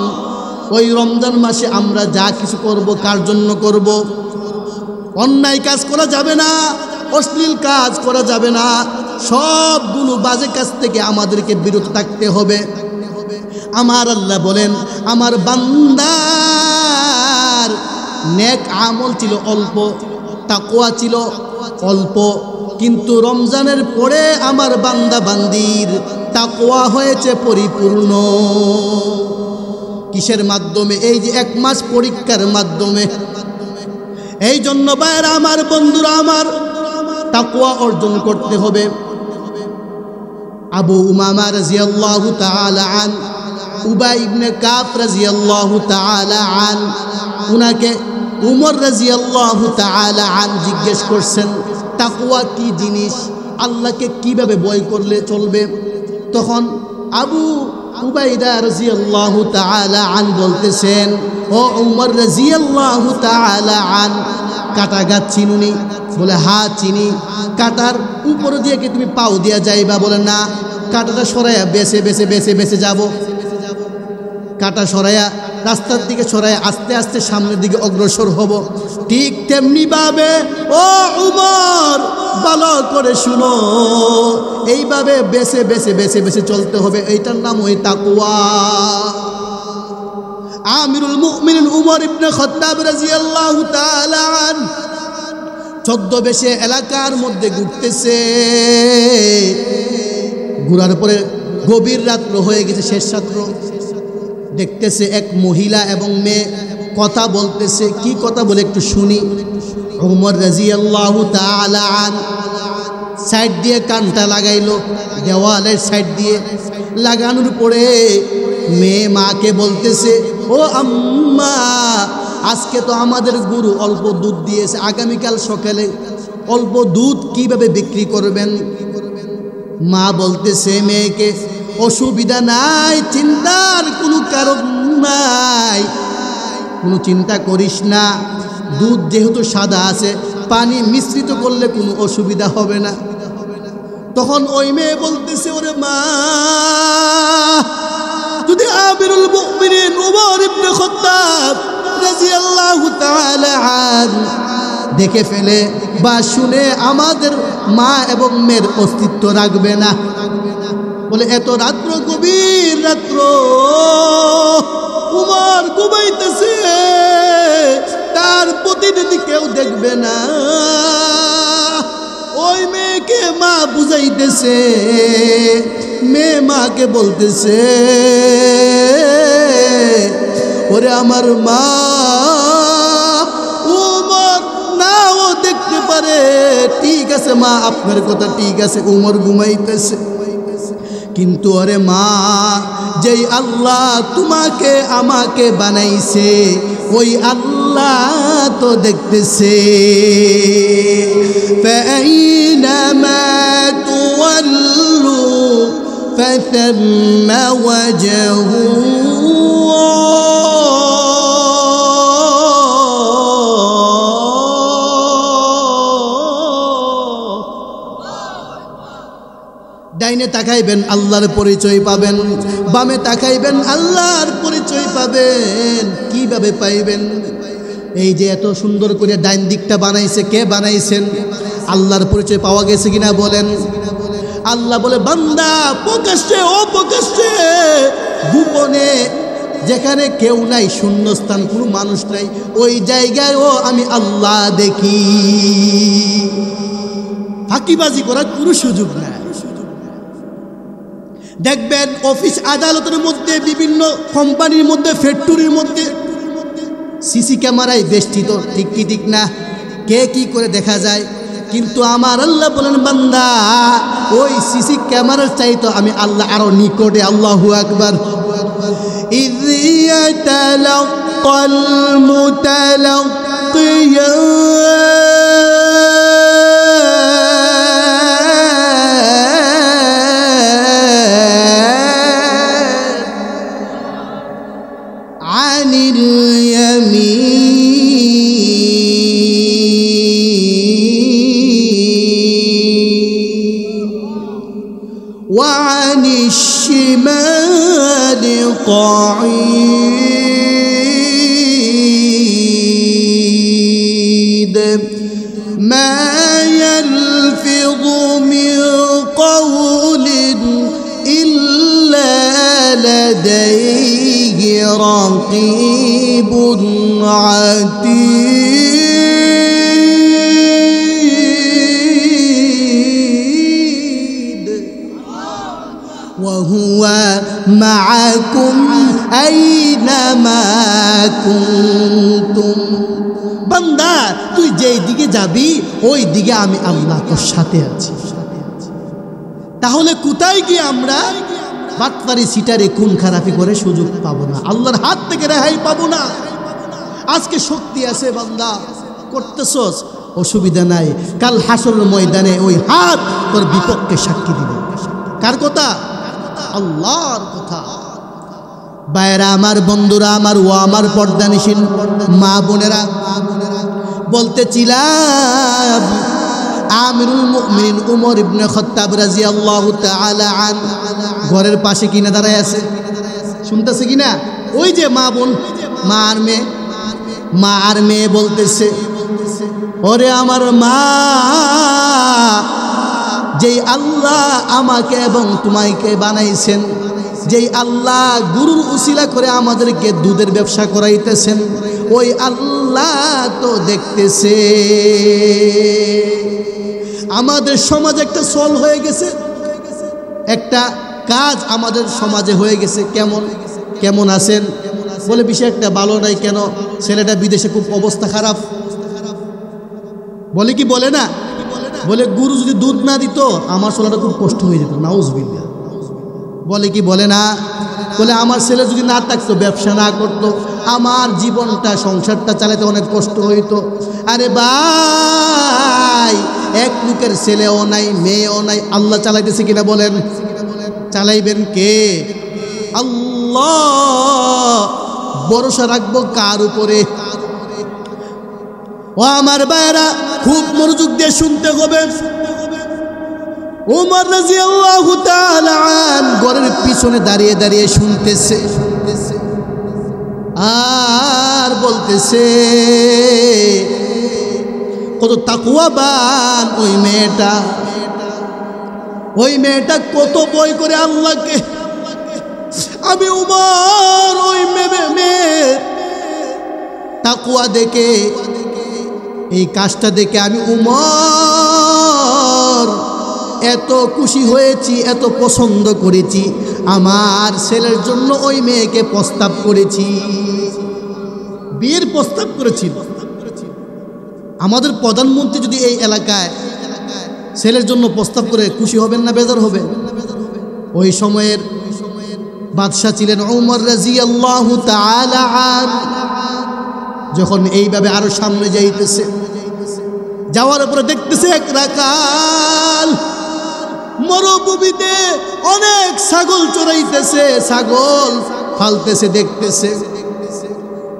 ওই রমজান মাসে আমরা যা কিছু করব কার জন্য করব? অন্যায় কাজ করা যাবে না, অশ্লীল কাজ করা যাবে না, সবগুলো বাজে কাজ থেকে আমাদেরকে বিরত থাকতে হবে। আমার আল্লাহ বলেন, আমার বান্দার নেক আমল ছিল অল্প, তাকওয়া ছিল অল্প, কিন্তু রমজানের পরে আমার বান্দা বান্দির তাকওয়া হয়েছে পরিপূর্ণ। কিসের মাধ্যমে? এই যে 1 মাস পরীক্ষার মাধ্যমে। এই জন্য ভাইরা আমার, বন্ধুরা আমার, তাকওয়া অর্জন করতে হবে। আবু উমামা রাদিয়াল্লাহু তাআলা আন, উবাই ইবনে কাব রাদিয়াল্লাহু তাআলা আন, উনাকে উমর রাদিয়াল্লাহু তাআলা আন জিজ্ঞেস করছেন, তাকওয়া কি জিনিস, আল্লাহকে কিভাবে ভয় করলে চলবে? তখন আবু উবাইদা রাদিয়াল্লাহু তাআলা আন বলতেছেন, ও উমর রাদিয়াল্লাহু তাআলা আন, কাটা গাছ চিনুনি? বলে হ্যাঁ চিনি। কাটার উপর দিয়ে কি তুমি পাও দিয়া যাইবা? বলে না, কাটাটা সরাইয়া বেছে বেছে বেছে বেছে যাব। কাটা সরাইয়া রাস্তার দিকে সরাইয়া আস্তে আস্তে সামনের দিকে অগ্রসর হব। ঠিক তেমনি ভাবে ও উমর, ভালো করে শুনো, এইভাবে বেছে বেছে বেছে বেছে চলতে হবে। এইটার নাম ওই তাকওয়া। আমিরুল মুমিনিন উমর ইবনে খাত্তাব রাদিয়াল্লাহু তাআলা আন ছদ্মবেশে এলাকার মধ্যে ঘুরতেছে। ঘোরার পরে গভীর রাত্র হয়ে গেছে, শেষ রাত্র। দেখতেছে এক মহিলা এবং মেয়ে কথা বলতেছে। কি কথা বলে একটু শুনি। উমর রাদিয়াল্লাহু তাআলা আন সাইড দিয়ে কানটা লাগাইলো, দেওয়ালের সাইড দিয়ে লাগানোর পরে মেয়ে মাকে বলতেছে, ও আম্মা, আজকে তো আমাদের গরু অল্প দুধ দিয়েছে, আগামীকাল সকালে অল্প দুধ কিভাবে বিক্রি করবেন? মা বলতেছে মেয়েকে, অসুবিধা নাই, চিন্তার কোনো কারণ নাই, কোনো চিন্তা করিস না, দুধ যেহেতু সাদা আছে, পানি মিশ্রিত করলে কোনো অসুবিধা হবে না। তখন ওই মেয়ে বলতেছে, ওরে মা, যদি আমিরুল মুমিনিন উমর ইবনে খাত্তাব রাদিয়াল্লাহু তাআলা আনহু দেখে ফেলে বা শুনে, আমাদের মা এবং মেয়ের অস্তিত্ব রাখবে না। বলে এত রাত্র, গভীর রাত্র, উমর ঘুমাইতেছে, তার প্রতিনিধি কেউ দেখবে না। ওই মেয়েকে মা বুঝাইতেছে, মেয়ে মাকে বলতেছে, ওরে আমার মা, উমর না ও দেখতে পারে, ঠিক আছে মা, আপনার কথা ঠিক আছে, উমর ঘুমাইতেছে, কিন্তু ওরে মা, যেই আল্লাহ তোমাকে আমাকে বানাইছে ওই আল্লাহ তো দেখতেছে। فأينما تولوا فثم وجه ডাইনে তাকাইবেন আল্লাহর পরিচয় পাবেন, বামে তাকাইবেন আল্লাহর পরিচয় পাবেন। কিভাবে পাইবেন? এই যে এত সুন্দর করে ডাইন দিকটা বানাইছে, কে বানাইছেন? আল্লাহর পরিচয় পাওয়া গেছে কিনা বলেন? আল্লাহ বলে, বান্দা প্রকাশ্যে অপ্রকাশ্যে গোপনে যেখানে কেউ নাই, শূন্যস্থান, কোনো মানুষ নাই, ওই জায়গায়ও আমি আল্লাহ দেখি। ফাঁকিবাজি করার কোনো সুযোগ নাই। দেখবেন অফিস আদালতের মধ্যে, বিভিন্ন কোম্পানির মধ্যে, ফ্যাক্টরির মধ্যে সিসি ক্যামেরায় বেষ্টিত, ঠিক কি ঠিক না? কে কি করে দেখা যায়। কিন্তু আমার আল্লাহ বলেন, বান্দা ওই সিসি ক্যামেরার চাইতো আমি আল্লাহ আরো নিকটে। আল্লাহু আকবার। ইয ইয়াতালাক্কাল মুতালাক্কিয়ান আনিল وعن الشمال قعيد ما يلفظ من قول إلا لديه رقيب عتيد وهو معكم أينما كنتم। বান্দা তুই যেই দিকে যাবি ওই দিকে আমি আল্লাহ তোর সাথে আছি। তাহলে কোথায় গিয়ে আমরা বাটপারি সিটারে খুন খারাপি করে সুযোগ পাবো না, আল্লাহর হাত থেকে রেহাই পাবো না। আজকে শক্তি আছে বান্দা, করতেছস, অসুবিধা নাই, কাল হাসরের ময়দানে ওই হাত তোর বিপক্ষে সাক্ষী দিবে। কার কথা? আল্লাহর কথা। ভাইরা আমার, বন্ধুরা আমার, ও আমার পর্দানিশীন মা বোনেরা, বলতেছিলাম আমিরুল মুমিনিন উমর ইবনে খাত্তাব রাদিয়াল্লাহু তাআলা আন ঘরের পাশে কিনা দাঁড়ায় আছে, শুনতেছে কিনা? ওই যে মা বোন, মা আর মেয়ে বলতেছে, ওরে আমার মা, যেই আল্লাহ আমাকে এবং তোমাকে বানাইছেন, যেই আল্লাহ গুরুর উসিলা করে আমাদেরকে দুধের ব্যবসা করাইতেছেন, ওই আল্লাহ তো দেখতেছে। আমাদের সমাজে একটা চল হয়ে গেছে, একটা কাজ আমাদের সমাজে হয়ে গেছে। কেমন কেমন আছেন বলে, বিষয় একটা ভালো নাই। কেন? ছেলেটা বিদেশে, খুব অবস্থা খারাপ। বলে কি বলে না? বলে গুরু যদি দুধ না দিত আমার ছেলেটা খুব কষ্ট হয়ে যেত। নাউজুবিল্লাহ। বলে কি বলে না? বলে আমার ছেলে যদি না থাকতো, ব্যবসা না করতো, আমার জীবনটা, সংসারটা চালাতে অনেক কষ্ট হইতো। আরে ভাই, এক লোকের ছেলেও নাই, মেয়েও নাই, আল্লাহ চালাইতেছে কিনা বলেন? চালাইবেন কে? আল্লাহ। ভরসা রাখবো কার উপরে? ও আমার ভাইরা, খুব মনোযোগ দিয়ে শুনতে হবে। ওমর রাদিয়াল্লাহু তাআলা আন ঘরের পিছনে দাঁড়িয়ে দাঁড়িয়ে শুনতেছে আর বলতেছে, কত তাকওয়াবান ওই মেয়েটা। ওই মেয়েটা কত ভয় করে আল্লাহকে। আমি উমর ওই মেয়ের তাকওয়া দেখে, এই কাজটা দেখে আমি উমর এত খুশি হয়েছি, এত পছন্দ করেছি, আমার ছেলের জন্য ওই মেয়েকে প্রস্তাব করেছি, বিয়ের প্রস্তাব করেছি। আমাদের প্রধানমন্ত্রী যদি এই এলাকায় ছেলের জন্য প্রস্তাব করে খুশি হবেন না বেজার হবেন? ওই সময়ের বাদশা ছিলেন উমর রাদিয়াল্লাহু তাআলা আনহু। যখন এইভাবে আরো সামনে যাইতেছে, যাওয়ার পরে দেখতেছে এক রাখাল মরুভূমিতে অনেক ছাগল চড়াইতেছে, ছাগল ফালতেছে, দেখতেছে।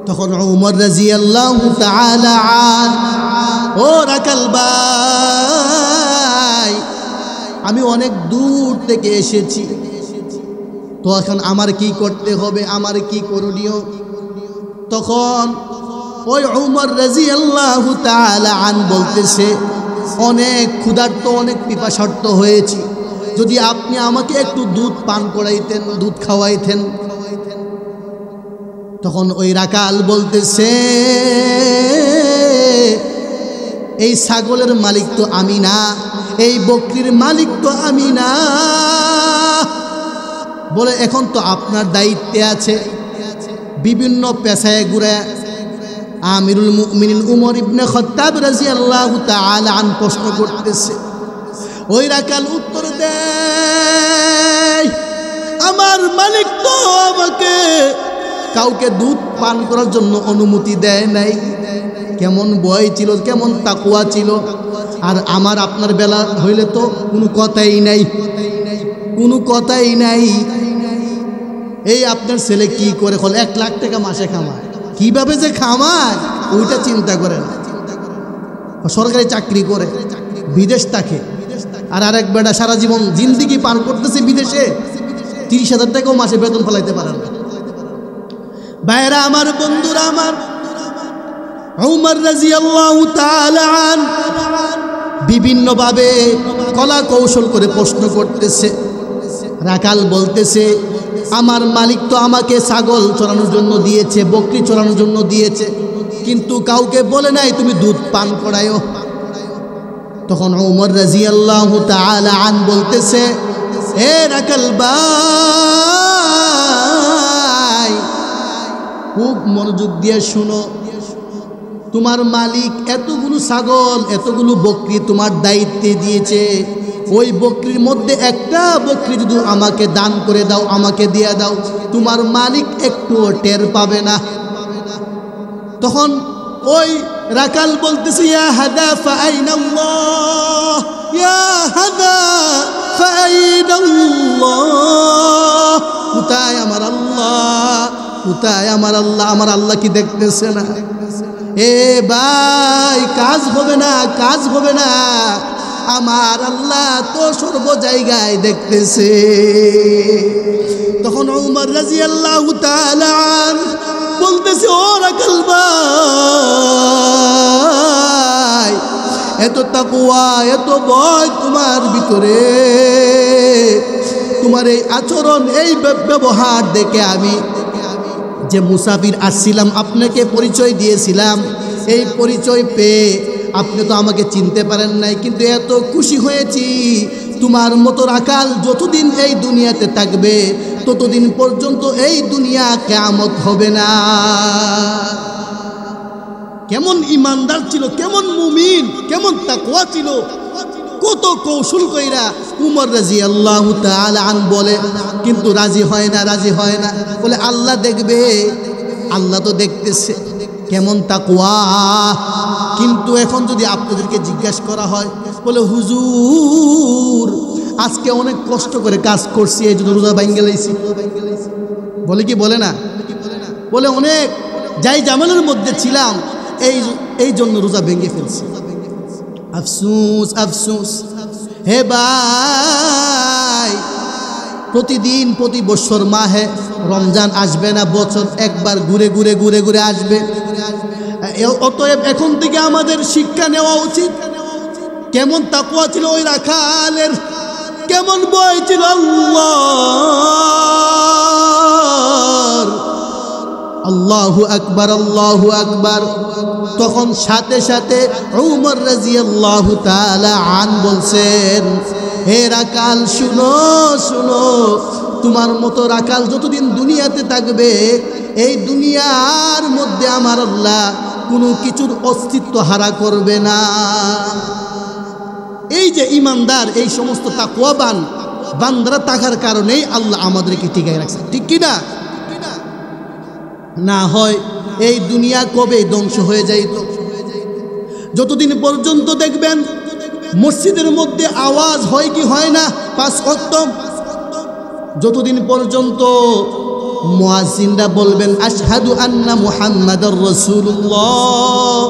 তখন উমর রাদিয়াল্লাহু তাআলা আনহু, ও রাখাল ভাই, আমি অনেক দূর থেকে এসেছি, তো এখন আমার কি করতে হবে, আমার কি করণীয়? তখন ওই উমর রাদিয়াল্লাহু তাআলা আনহু বলতেছে, অনেক ক্ষুধার্ত, অনেক পিপাসার্ত হয়েছি, যদি আপনি আমাকে একটু দুধ পান করাইতেন, দুধ খাওয়াইতেন। তখন ওই রাখাল বলতেছে, এই ছাগলের মালিক তো আমি না, এই বকরির মালিক তো আমি না। বলে, এখন তো আপনার দায়িত্বে আছে। বিভিন্ন পেশায় ঘুরে আমিরুল মুমিনিন উমর ইবনে খাত্তাব রাদিয়াল্লাহু তাআলা আন প্রশ্ন করতেছে। ওই রাখাল উত্তর দেয়, আমার মালিক তো আমাকে কাউকে দুধ পান করার জন্য অনুমতি দেয় নাই। কেমন ভয় ছিল, কেমন তাকওয়া ছিল। আর আমার আপনার বেলা হইলে তো কোনো কথাই নাই, কোনো কথাই নাই। এই আপনার ছেলে কি করে, 1 লাখ টাকা মাসে কামায়, কিভাবে যে খামায় ওইটা চিন্তা করে না। সরকারি চাকরি করে, বিদেশ থাকে। আর আরেক বেটা সারা জীবন জিন্দিগি পার করতেছে বিদেশে, 30,000 টাকাও মাসে বেতন ফলাইতে পারে না। ভাইরা আমার, বন্ধুরা আমার, উমর রাদিয়াল্লাহু তাআলা আনহু বিভিন্নভাবে কলা কৌশল করে প্রশ্ন করতেছে। রাখাল বলতেছে, আমার মালিক তো আমাকে ছাগল চড়ানোর জন্য দিয়েছে, বকরি চড়ানোর জন্য দিয়েছে, কিন্তু কাউকে বলে নাই তুমি দুধ পান করায়ও। তখন উমর রাদিয়াল্লাহু তাআলা আনহু বলতেছে, এ রাখাল ভাই, খুব মনোযোগ দিয়ে শুনো, তোমার মালিক এতগুলো ছাগল, এতগুলো বকরি তোমার দায়িত্বে দিয়েছে। ওই বকরির মধ্যে একটা বকরি যদি আমাকে দান করে দাও, আমাকে দিয়ে দাও, তোমার মালিক একটুও টের পাবে না। তখন ওই রাখাল বলতেছে, ইয়া হাদা ফাআইনাল্লাহ, ইয়া হাদা ফাআইনাল্লাহ, কোথায় আমার আল্লাহ, কোথায় আমার আল্লাহ? আমার আল্লাহ কি দেখতেছে না? এ ভাই, কাজ হবে না, কাজ হবে না, আমার আল্লাহ তো সর্ব জায়গায় দেখতেছে। তখন উমর রাদিয়াল্লাহু তাআলা আনহু বলতেছে, ও রাখাল ভাই, এত তাকওয়া, এত ভয় তোমার ভিতরে, তোমার এই আচরণ, এই ব্যবহার দেখে আমি যে মুসাফির আসছিলাম, আপনাকে পরিচয় দিয়েছিলাম, এই পরিচয় পেয়ে আপনি তো আমাকে চিনতে পারেন নাই, কিন্তু এত খুশি হয়েছি। তোমার মতো রাখাল যতদিন এই দুনিয়াতে থাকবে, ততদিন পর্যন্ত এই দুনিয়া কিয়ামত হবে না। কেমন ইমানদার ছিল, কেমন মুমিন, কেমন তাকওয়া ছিল, কত কৌশল কইরা উমর রাদিয়াল্লাহু তাআলা আনহু বলে, কিন্তু রাজি হয় না, রাজি হয় না। বলে, আল্লাহ দেখবে, আল্লাহ তো দেখতেছে, কেমন তাকওয়া। কিন্তু এখন যদি আপনাদেরকে জিজ্ঞাসা করা হয়, বলে হুজুর আজকে অনেক কষ্ট করে কাজ করছি, এই জন্য রোজা ভাঙ্গে লাইছি, বলে কি বলে না? বলে অনেক যাই জামেলের মধ্যে ছিলাম, এই জন্য রোজা ভেঙে ফেলছি। আফসোস, আফসোস। হে ভাই, প্রতিদিন প্রতি বছর মাহে রমজান আসবে না, বছর একবার ঘুরে ঘুরে ঘুরে ঘুরে আসবে। অতএব এখন থেকে আমাদের শিক্ষা নেওয়া উচিত, কেমন তাকওয়া ছিল ওই রাখালের। কেমন ভয় ছিল আল্লাহর। আল্লাহু আকবার, আল্লাহু আকবার। তখন সাথে সাথে উমর রাদিয়াল্লাহু তাআলা আন বলছেন, হে রাকাল শুনো শুনো, তোমার মতো রাকাল যতদিন দুনিয়াতে থাকবে এই দুনিয়ার মধ্যে আমার আল্লাহ কোনো কিছুর অস্তিত্ব হারা করবে না। এই যে ইমানদার, এই সমস্ত তাকওয়াবান বান্দারা থাকার কারণেই আল্লাহ আমাদেরকে টিকায় রাখছে, ঠিক কিনা? না হয় এই দুনিয়া কবে ধ্বংস হয়ে যাইত। যতদিন পর্যন্ত দেখবেন মসজিদের মধ্যে আওয়াজ হয় কি হয় না, 5 ওয়াক্ত, যতদিন পর্যন্ত মুয়াজ্জিনরা বলবেন আশহাদু আন্না মুহাম্মাদার রাসূলুল্লাহ,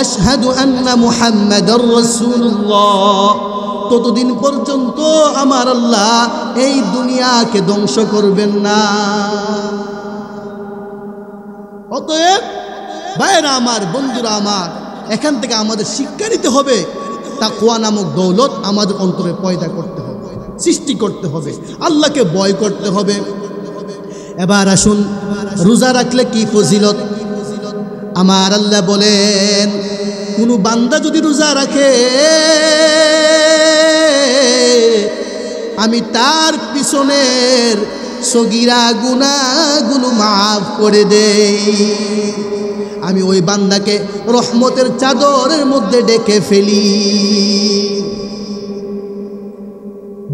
আশহাদু আন্না মুহাম্মাদার রাসূলুল্লাহ, ততদিন পর্যন্ত আমার আল্লাহ এই দুনিয়াকে ধ্বংস করবেন না। অতএব ভাইরা আমার, বন্ধুরা আমার, এখান থেকে আমাদের শিক্ষা নিতে হবে, তাকওয়া নামক দৌলত আমাদের অন্তরে পয়দা করতে হবে, সৃষ্টি করতে হবে, আল্লাহকে ভয় করতে হবে। এবার আসুন, রোজা রাখলে কি ফজিলত? আমার আল্লাহ বলেন, কোনো বান্দা যদি রোজা রাখে আমি তার পিছনের সগীরা গুনাহগুলো মাফ করে দেই, আমি ওই বান্দাকে রহমতের চাদরের মধ্যে ডেকে ফেলি।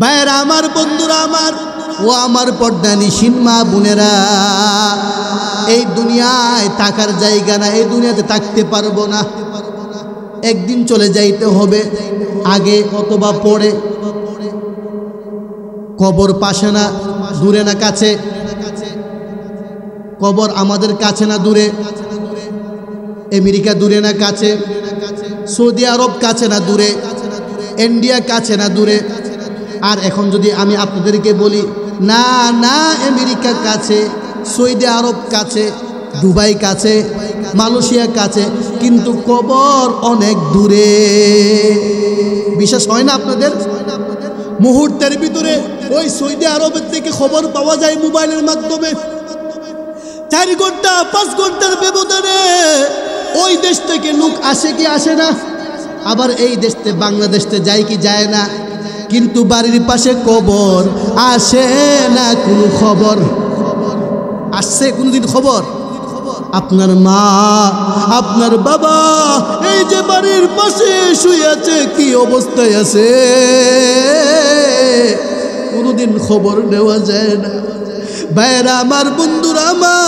ভাইরা আমার, বন্ধুরা আমার, ও আমার পর্দানিশীন মা বোনেরা, এই দুনিয়ায় থাকার জায়গা না, এই দুনিয়াতে থাকতে পারবো না, একদিন চলে যাইতে হবে, আগে অথবা পরে। কবর পাশে না দূরে না কাছে? কবর আমাদের কাছে না দূরে? আমেরিকা দূরে না কাছে? সৌদি আরব কাছে না দূরে? ইন্ডিয়া কাছে না দূরে? আর এখন যদি আমি আপনাদেরকে বলি না না আমেরিকা কাছে, সৌদি আরব কাছে, দুবাই কাছে, মালয়েশিয়া কাছে, কিন্তু কবর অনেক দূরে, বিশ্বাস হয় না আপনাদের? মুহূর্তের ভিতরে ওই সৌদি আরবের থেকে খবর পাওয়া যায় মোবাইলের মাধ্যমে, 4 ঘন্টা 5 ঘন্টার ব্যবধানে ওই দেশ থেকে লোক আসে কি আসে না? আবার এই দেশতে বাংলাদেশতে যায় কি যায় না? কিন্তু বাড়ির পাশে কবর, আসে না কোনো খবর। আসছে কোনদিন খবর? আপনার মা, আপনার বাবা এই যে বাড়ির পাশে শুয়ে আছে, কি অবস্থায় আছে, কোনদিন খবর নেওয়া যায় না। ভাইরা আমার, বন্ধুরা আমার,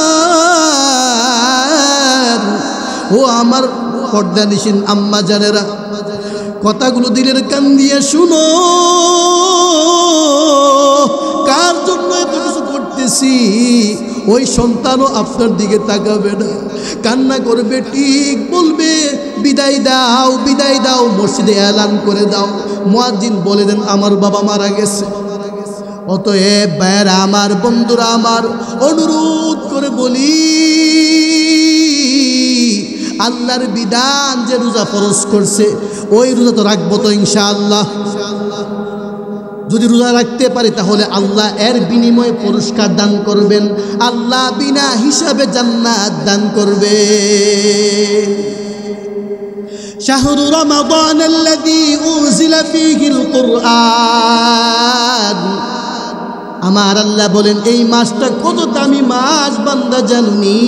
ও আমার পর্দানিশীন আম্মা জানেরা, কথাগুলো দিলের কান দিয়ে শুনো। কার জন্য এত কিছু করতেছি? ওই সন্তানও আপনার দিকে তাকাবে না, কান্না করবে, ঠিক বলবে বিদায় দাও, বিদায় দাও, মসজিদে এলান করে দাও, মুয়াজ্জিন বলে দেন আমার বাবা মারা গেছে। অতএব ভাইরা আমার, বন্ধুরা আমার, অনুরোধ করে বলি, আল্লাহর বিধান যে রোজা ফরজ করছে ওই রোজা তো রাখবো তো ইনশাআল্লাহ। যদি রোজা রাখতে পারি তাহলে আল্লাহ এর বিনিময়ে পুরস্কার দান করবেন, আল্লাহ বিনা হিসাবে জান্নাত দান করবে। শাহরু রমাদান আল্লাযী উনজিলা ফীহিল কুরআন, আমার আল্লাহ বলেন এই মাসটা কত দামি মাস বান্দা জানি,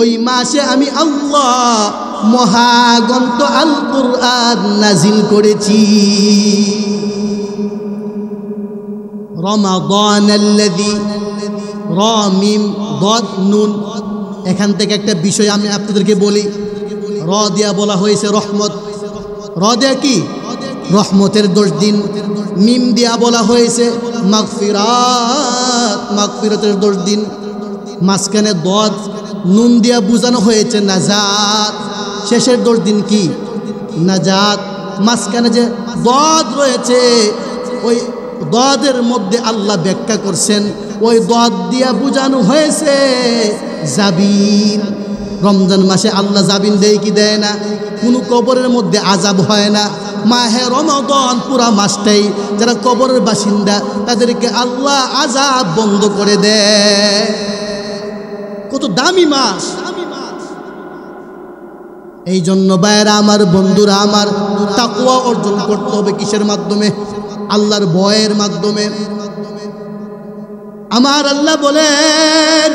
ওই মাসে আমি আল্লাহ মহাগ্রন্থ আল কুরআন নাজিল করেছি। রমাদান আল্লাযী, র মিম দাদ নুন, এখান থেকে একটা বিষয় আমি আপনাদেরকে বলি। র দিয়া বলা হয়েছে রহমত, র দিয়া কি? রহমতের 10 দিন। মিম দিয়া বলা হয়েছে মাগফিরাত, মাগফিরাতের 10 দিন। মাঝখানে দাদ নুন দিয়া বোঝানো হয়েছে নাজাত, শেষের 10 দিন কি? নাজাত। মাঝখানে যে দাদ রয়েছে ওই দাদের মধ্যে আল্লাহ ব্যাখ্যা করছেন, ওই দাদ দিয়া বোঝানো হয়েছে জাবিন। রমজান মাসে আল্লাহ জাবিন দেয় কি দেয় না? কোনো কবরের মধ্যে আযাব হয় না, মাহে রমাদান পুরা মাসটাই যারা কবরের বাসিন্দা তাদেরকে আল্লাহ আযাব বন্ধ করে দেয়। কত দামি মাস। এই জন্য ভাইরা আমার, বন্ধুরা আমার, তাকওয়া অর্জন করতে হবে কিসের মাধ্যমে? আল্লাহর ভয়ের মাধ্যমে। আমার আল্লাহ বলেন,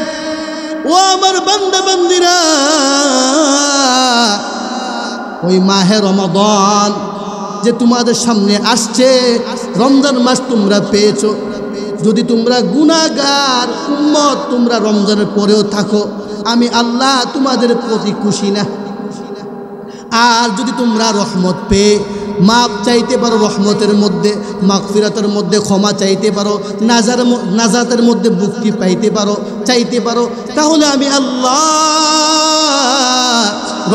ও আমার বান্দা বান্দিরা, ওই মাহে রমাদান যে তোমাদের সামনে আসছে, রমজান মাস তোমরা পেয়েছো, যদি তোমরা গুনাহগার উম্মত তোমরা রমজানের পরেও থাকো, আমি আল্লাহ তোমাদের প্রতি খুশি না। আর যদি তোমরা রহমত পেয়ে মাপ চাইতে পারো, রহমতের মধ্যে মাগফিরাতের মধ্যে ক্ষমা চাইতে পারো, নাজাতের মধ্যে মুক্তি চাইতে পারো, তাহলে আমি আল্লাহ,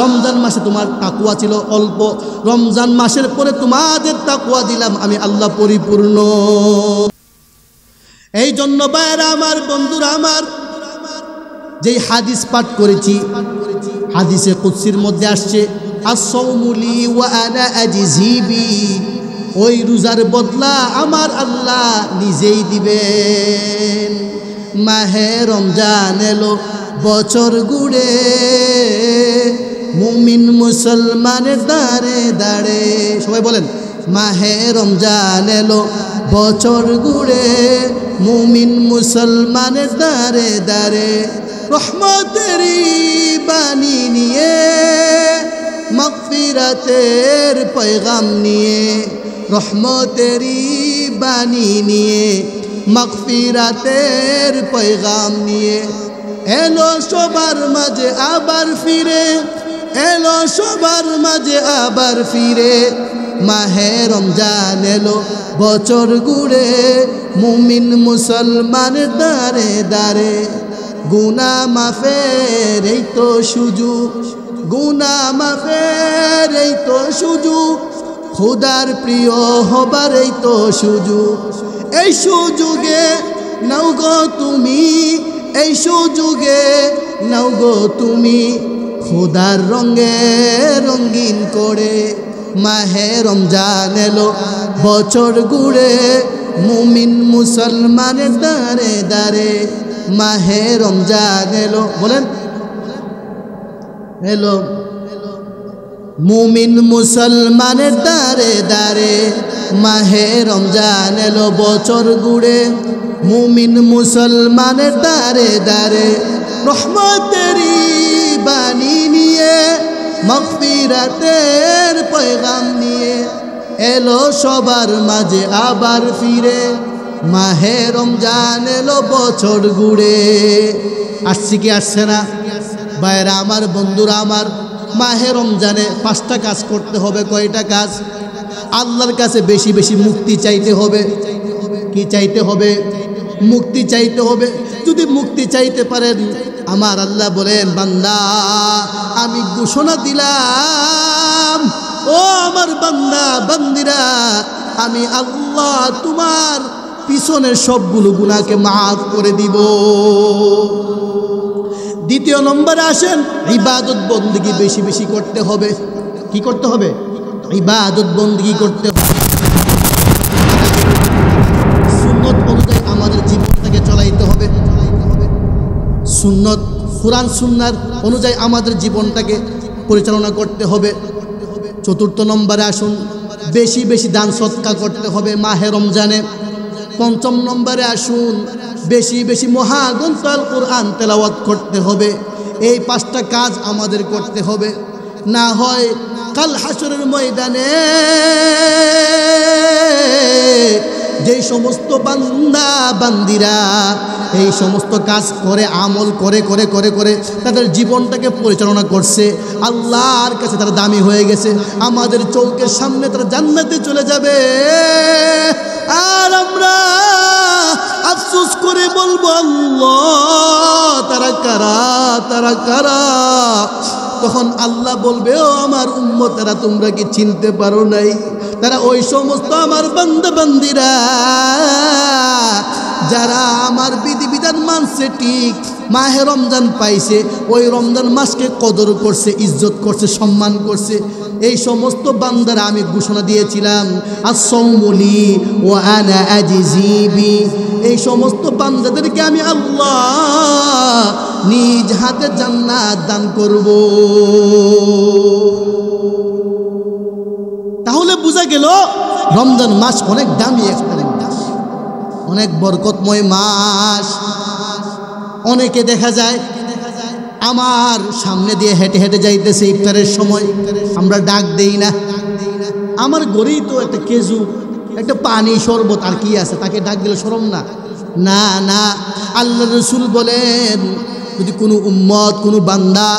রমজান মাসে তোমার তাকওয়া ছিল অল্প, রমজান মাসের পরে তোমাদের তাকওয়া দিলাম আমি আল্লাহ পরিপূর্ণ। এই জন্য ভাইরা আমার, বন্ধুরা আমার, যেই হাদিস পাঠ করেছি, হাদিসে কুদসির মধ্যে আসছে, as-sawmu li wa ana ajzi bi, ওই রোজার বদলা আমার আল্লাহ নিজেই দিবেন। মাহে রমজান এলো বছর ঘুরে, মুমিন মুসলমানের দাঁড়ে দাঁড়ে, সবাই বলেন, মাহে রমজান এলো বছর ঘুরে, মুমিন মুসলমানের দাঁড়ে দাঁড়ে, রহমতেরই বাণী নিয়ে, মাগফিরাতের পয়গাম নিয়ে, রহমতেরই বাণী নিয়ে, মাগফিরাতের পয়গাম নিয়ে, এলো সবার মাঝে আবার ফিরে, এলো সবার মাঝে আবার ফিরে, মাহে রমজান এলো বছর ঘুরে, মুমিন মুসলমানের দাঁড়ে দাঁড়ে, গুনাহ মাফের এই তো সুযোগ, গুনাহ মাফের এই তো সুযোগ, খোদার প্রিয় হবার এই তো সুযোগ, এই সুযোগে নাও গো তুমি, এই সুযোগে নাও গো তুমি, খোদার রঙে রঙিন করে, মাহে রমজান এলো বছর ঘুরে, মুমিন মুসলমানের দাঁড়ে দাঁড়ে, মাহে রমজান এলো, বলেন, এলো মুমিন মুসলমানের দাঁড়ে দাঁড়ে, মাহে রমজান এলো বছর ঘুরে, মুমিন মুসলমানের দাঁড়ে দাঁড়ে, রহমতেরই বাণী নিয়ে, মাগফিরাতের পয়গাম নিয়ে, এলো সবার মাঝে আবার ফিরে, মাহে রমজান এলো বছর ঘুরে। আসছে কি আসছে না? ভাইরা আমার, বন্ধুরা আমার, মাহে রমজানে 5টা কাজ করতে হবে। কয়টা কাজ? আল্লাহর কাছে বেশি বেশি মুক্তি চাইতে হবে। কি চাইতে হবে? মুক্তি চাইতে হবে। যদি মুক্তি চাইতে পারেন, আমার আল্লাহ বলেন, বান্দা আমি ঘোষণা দিলাম, ও আমার বান্দা বান্দিরা, আমি আল্লাহ তোমার পিছনের সবগুলো গুনাহকে মাফ করে দিব। দ্বিতীয় নম্বরে আসেন, ইবাদত বন্দেগী বেশি বেশি করতে হবে। কি করতে হবে? ইবাদত বন্দেগী করতে হবে। সুন্নত অনুযায়ী আমাদের জীবনটাকে চলাইতে হবে। সুন্নত, কুরআন সুন্নাহর অনুযায়ী আমাদের জীবনটাকে পরিচালনা করতে হবে। চতুর্থ নম্বরে আসুন, বেশি বেশি দান সদকা করতে হবে মাহে রমজানে। পঞ্চম নম্বরে আসুন, বেশি বেশি মহাগ্রন্থ আল কুরআন তেলাওয়াত করতে হবে। এই 5টা কাজ আমাদের করতে হবে, না হয় কাল হাসরের ময়দানে যেই সমস্ত বান্দা বান্দিরা এই সমস্ত কাজ করে, আমল করে করে করে করে তাদের জীবনটাকে পরিচালনা করছে, আল্লাহর কাছে তারা দামি হয়ে গেছে, আমাদের চোখের সামনে তারা জান্নাতে চলে যাবে। আর আমরা আফসোস করে বলবো, আল্লাহ তারা কারা, তারা কারা? তখন আল্লাহ বলবে, ও আমার উম্মতেরা, তোমরা কি চিনতে পারো নাই? তারা ওই সমস্ত আমার বান্দা বান্দিরা যারা আমার বিধিবিধান মানছে ঠিক, মাহে রমজান পাইছে, ওই রমজান মাসকে কদর করছে, ইজ্জত করছে, সম্মান করছে। এই সমস্ত বান্দারা আমি ঘোষণা দিয়েছিলাম as-sawmu li wa ana ajzi bi, এই সমস্ত বান্দাদেরকে আমি আল্লাহ নিজ হাতে জান্নাত দান করব। তাহলে বোঝা গেল রমজান মাস অনেক দামি একটা মাস, অনেক বরকতময় মাস। অনেকে দেখা যায় আমার সামনে দিয়ে হেঁটে হেঁটে যাইতেছে ইফতারের সময়, আমরা ডাক দেই না। আমার ঘরেই তো একটা কেজু, একটা পানি, শরবত, আর কি আছে, তাকে ডাক দিলে শরম না? না না, আল্লাহ রসুল বলেন যদি কোনো উম্মত, কোনো বান্দা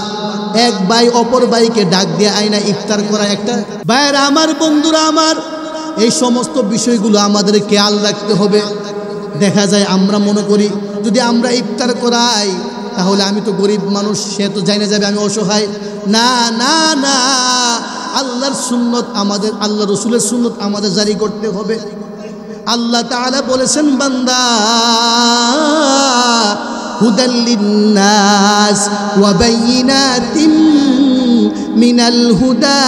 এক ভাই অপর ভাইকে ডাক দিয়ে আয়না ইফতার করা, একটা ভাইয়েরা আমার, বন্ধুরা আমার, এই সমস্ত বিষয়গুলো আমাদের খেয়াল রাখতে হবে। দেখা যায় আমরা মনে করি যদি আমরা ইফতার করাই তাহলে আমি তো গরিব মানুষ, সে তো জানা যাবে আমি অসহায়। না না না, আল্লাহর সুন্নত আমাদের, আল্লাহ রসুলের সুন্নত আমাদের জারি করতে হবে। আল্লাহ তাআলা বলেছেন বান্দা হুদাল লিন্নাস ওয়া বাইয়িনাতিম মিনাল হুদা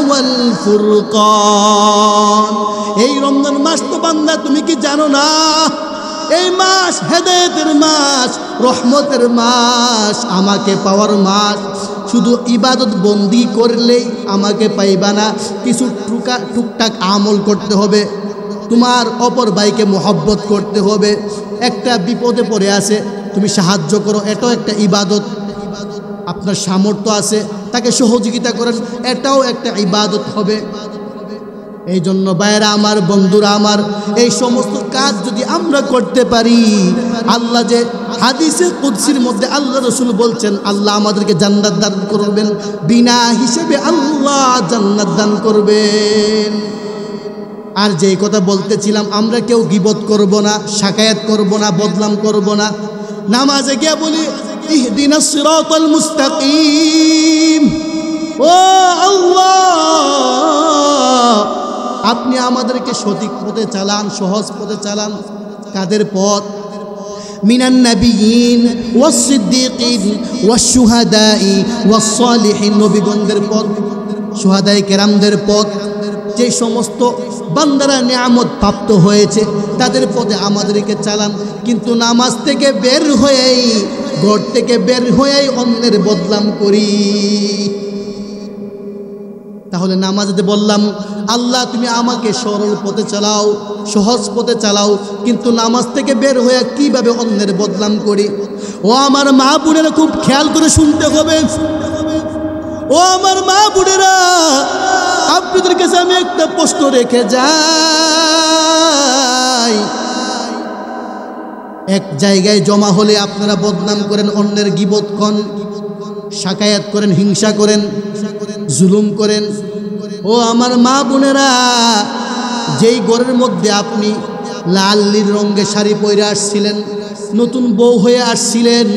ওয়াল ফুরকান। এই রমজান মাস তো বান্দা তুমি কি জানো না, এই মাস হেদায়েতের মাস, রহমতের মাস, আমাকে পাওয়ার মাস। শুধু ইবাদত বন্দি করলেই আমাকে পাইবা না, কিছু টুকটাক আমল করতে হবে। তোমার অপর ভাইকে মোহব্বত করতে হবে। একটা বিপদে পড়ে আছে, তুমি সাহায্য করো, এটাও একটা ইবাদত। আপনার সামর্থ্য আছে, তাকে সহযোগিতা করেন, এটাও একটা ইবাদত হবে। এই জন্য ভাইয়েরা আমার, বন্ধুরা আমার, এই সমস্ত কাজ যদি আমরা করতে পারি, আল্লাহ যে হাদিসে কুদসির মধ্যে আল্লাহ রসুল বলছেন আল্লাহ আমাদেরকে জান্নাত দান করবেন, বিনা হিসেবে আল্লাহ জান্নাত দান করবেন। আর যেই কথা বলতেছিলাম, আমরা কেউ গীবত করব না, শাকায়াত করব না, বদনাম করব না। নামাজে গিয়ে বলি ইহদিনাস সিরাতাল মুস্তাকিম, ও আল্লাহ আপনি আমাদেরকে সঠিক পথে চালান, সহজ পথে চালান। কাদের পথ? মিনান নাবিয়িন ওয়াস সিদ্দিকিন ওয়াস শুহাদাই ওয়াস সালিহিন, নবীগণদের পথ, শুহাদায়ে কেরামদের পথ। যে সমস্ত বান্দারা নিয়ামত প্রাপ্ত হয়েছে তাদের পথে আমাদেরকে চালান। কিন্তু নামাজ থেকে বের হয়েই, ঘর থেকে বের হয়েই অন্যের বদনাম করি। তাহলে নামাজে বললাম আল্লাহ তুমি আমাকে সরল পথে চালাও, সহজ পথে চালাও, কিন্তু নামাজ থেকে বের হয়ে কিভাবে অন্যের বদনাম করি। ও আমার মা বোনেরা, খুব খেয়াল করে শুনতে হবে। ও আমার মা বোনেরা, আপনাদের কাছে আমি একটা প্রশ্ন রেখে যাই। এক জায়গায় জমা হলে আপনারা বদনাম করেন, অন্যের গীবত করেন, শাকায়াত করেন, হিংসা করেন, জুলুম করেন। ও আমার মা বোনেরা, যেই ঘরের মধ্যে আপনি লাল নীল রঙের শাড়ি পরে আসছিলেন, নতুন বউ হয়ে আসছিলেন,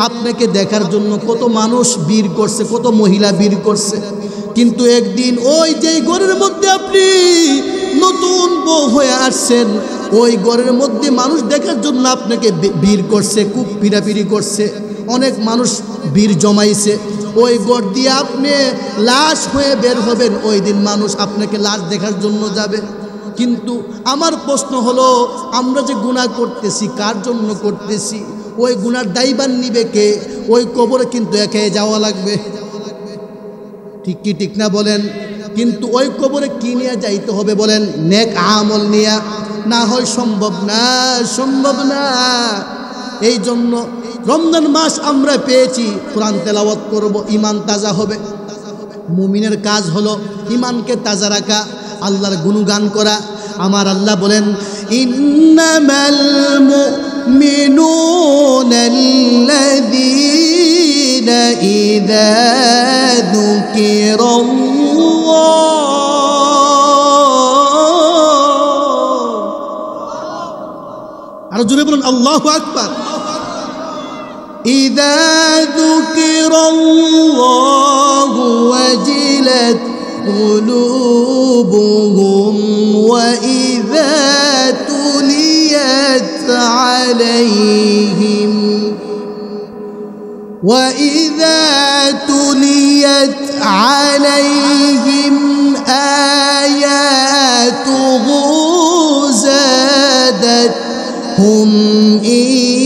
আপনাকে দেখার জন্য কত মানুষ ভিড় করছে, কত মহিলা ভিড় করছে। কিন্তু একদিন ওই যেই ঘরের মধ্যে আপনি নতুন বউ হয়ে আসছেন, ওই ঘরের মধ্যে মানুষ দেখার জন্য আপনাকে ভিড় করছে, খুব পিড়াপিড়ি করছে, অনেক মানুষ ভিড় জমাইছে। ওই ঘর দিয়ে আপনি লাশ হয়ে বের হবেন, ওই দিন মানুষ আপনাকে লাশ দেখার জন্য যাবে। কিন্তু আমার প্রশ্ন হলো, আমরা যে গুনাহ করতেছি কার জন্য করতেছি? ওই গুনার দায়ভার নিবে কে? ওই কবরে কিন্তু একা যাওয়া লাগবে, ঠিক কি ঠিক না বলেন? কিন্তু ওই কবরে কি নিয়ে যাইতে হবে বলেন? নেক আমল নিয়ে, না হয় সম্ভব না, সম্ভব না। এই জন্য রমজান মাস আমরা পেয়েছি, কোরআন তেলাওয়াত করব, ঈমান তাজা হবে। মুমিনের কাজ হলো ঈমানকে তাজা রাখা, আল্লাহর গুণগান করা। আমার আল্লাহ বলেন ইন্নামাল মুমিনুনাল্লাযীনা ইযা যুকিরাল্লাহ, আর জোরে বলুন আল্লাহু আকবার। إذا ذكر الله وجلت قلوبهم وإذا تليت عليهم وإذا تليت عليهم آياته زادتهم إيمانا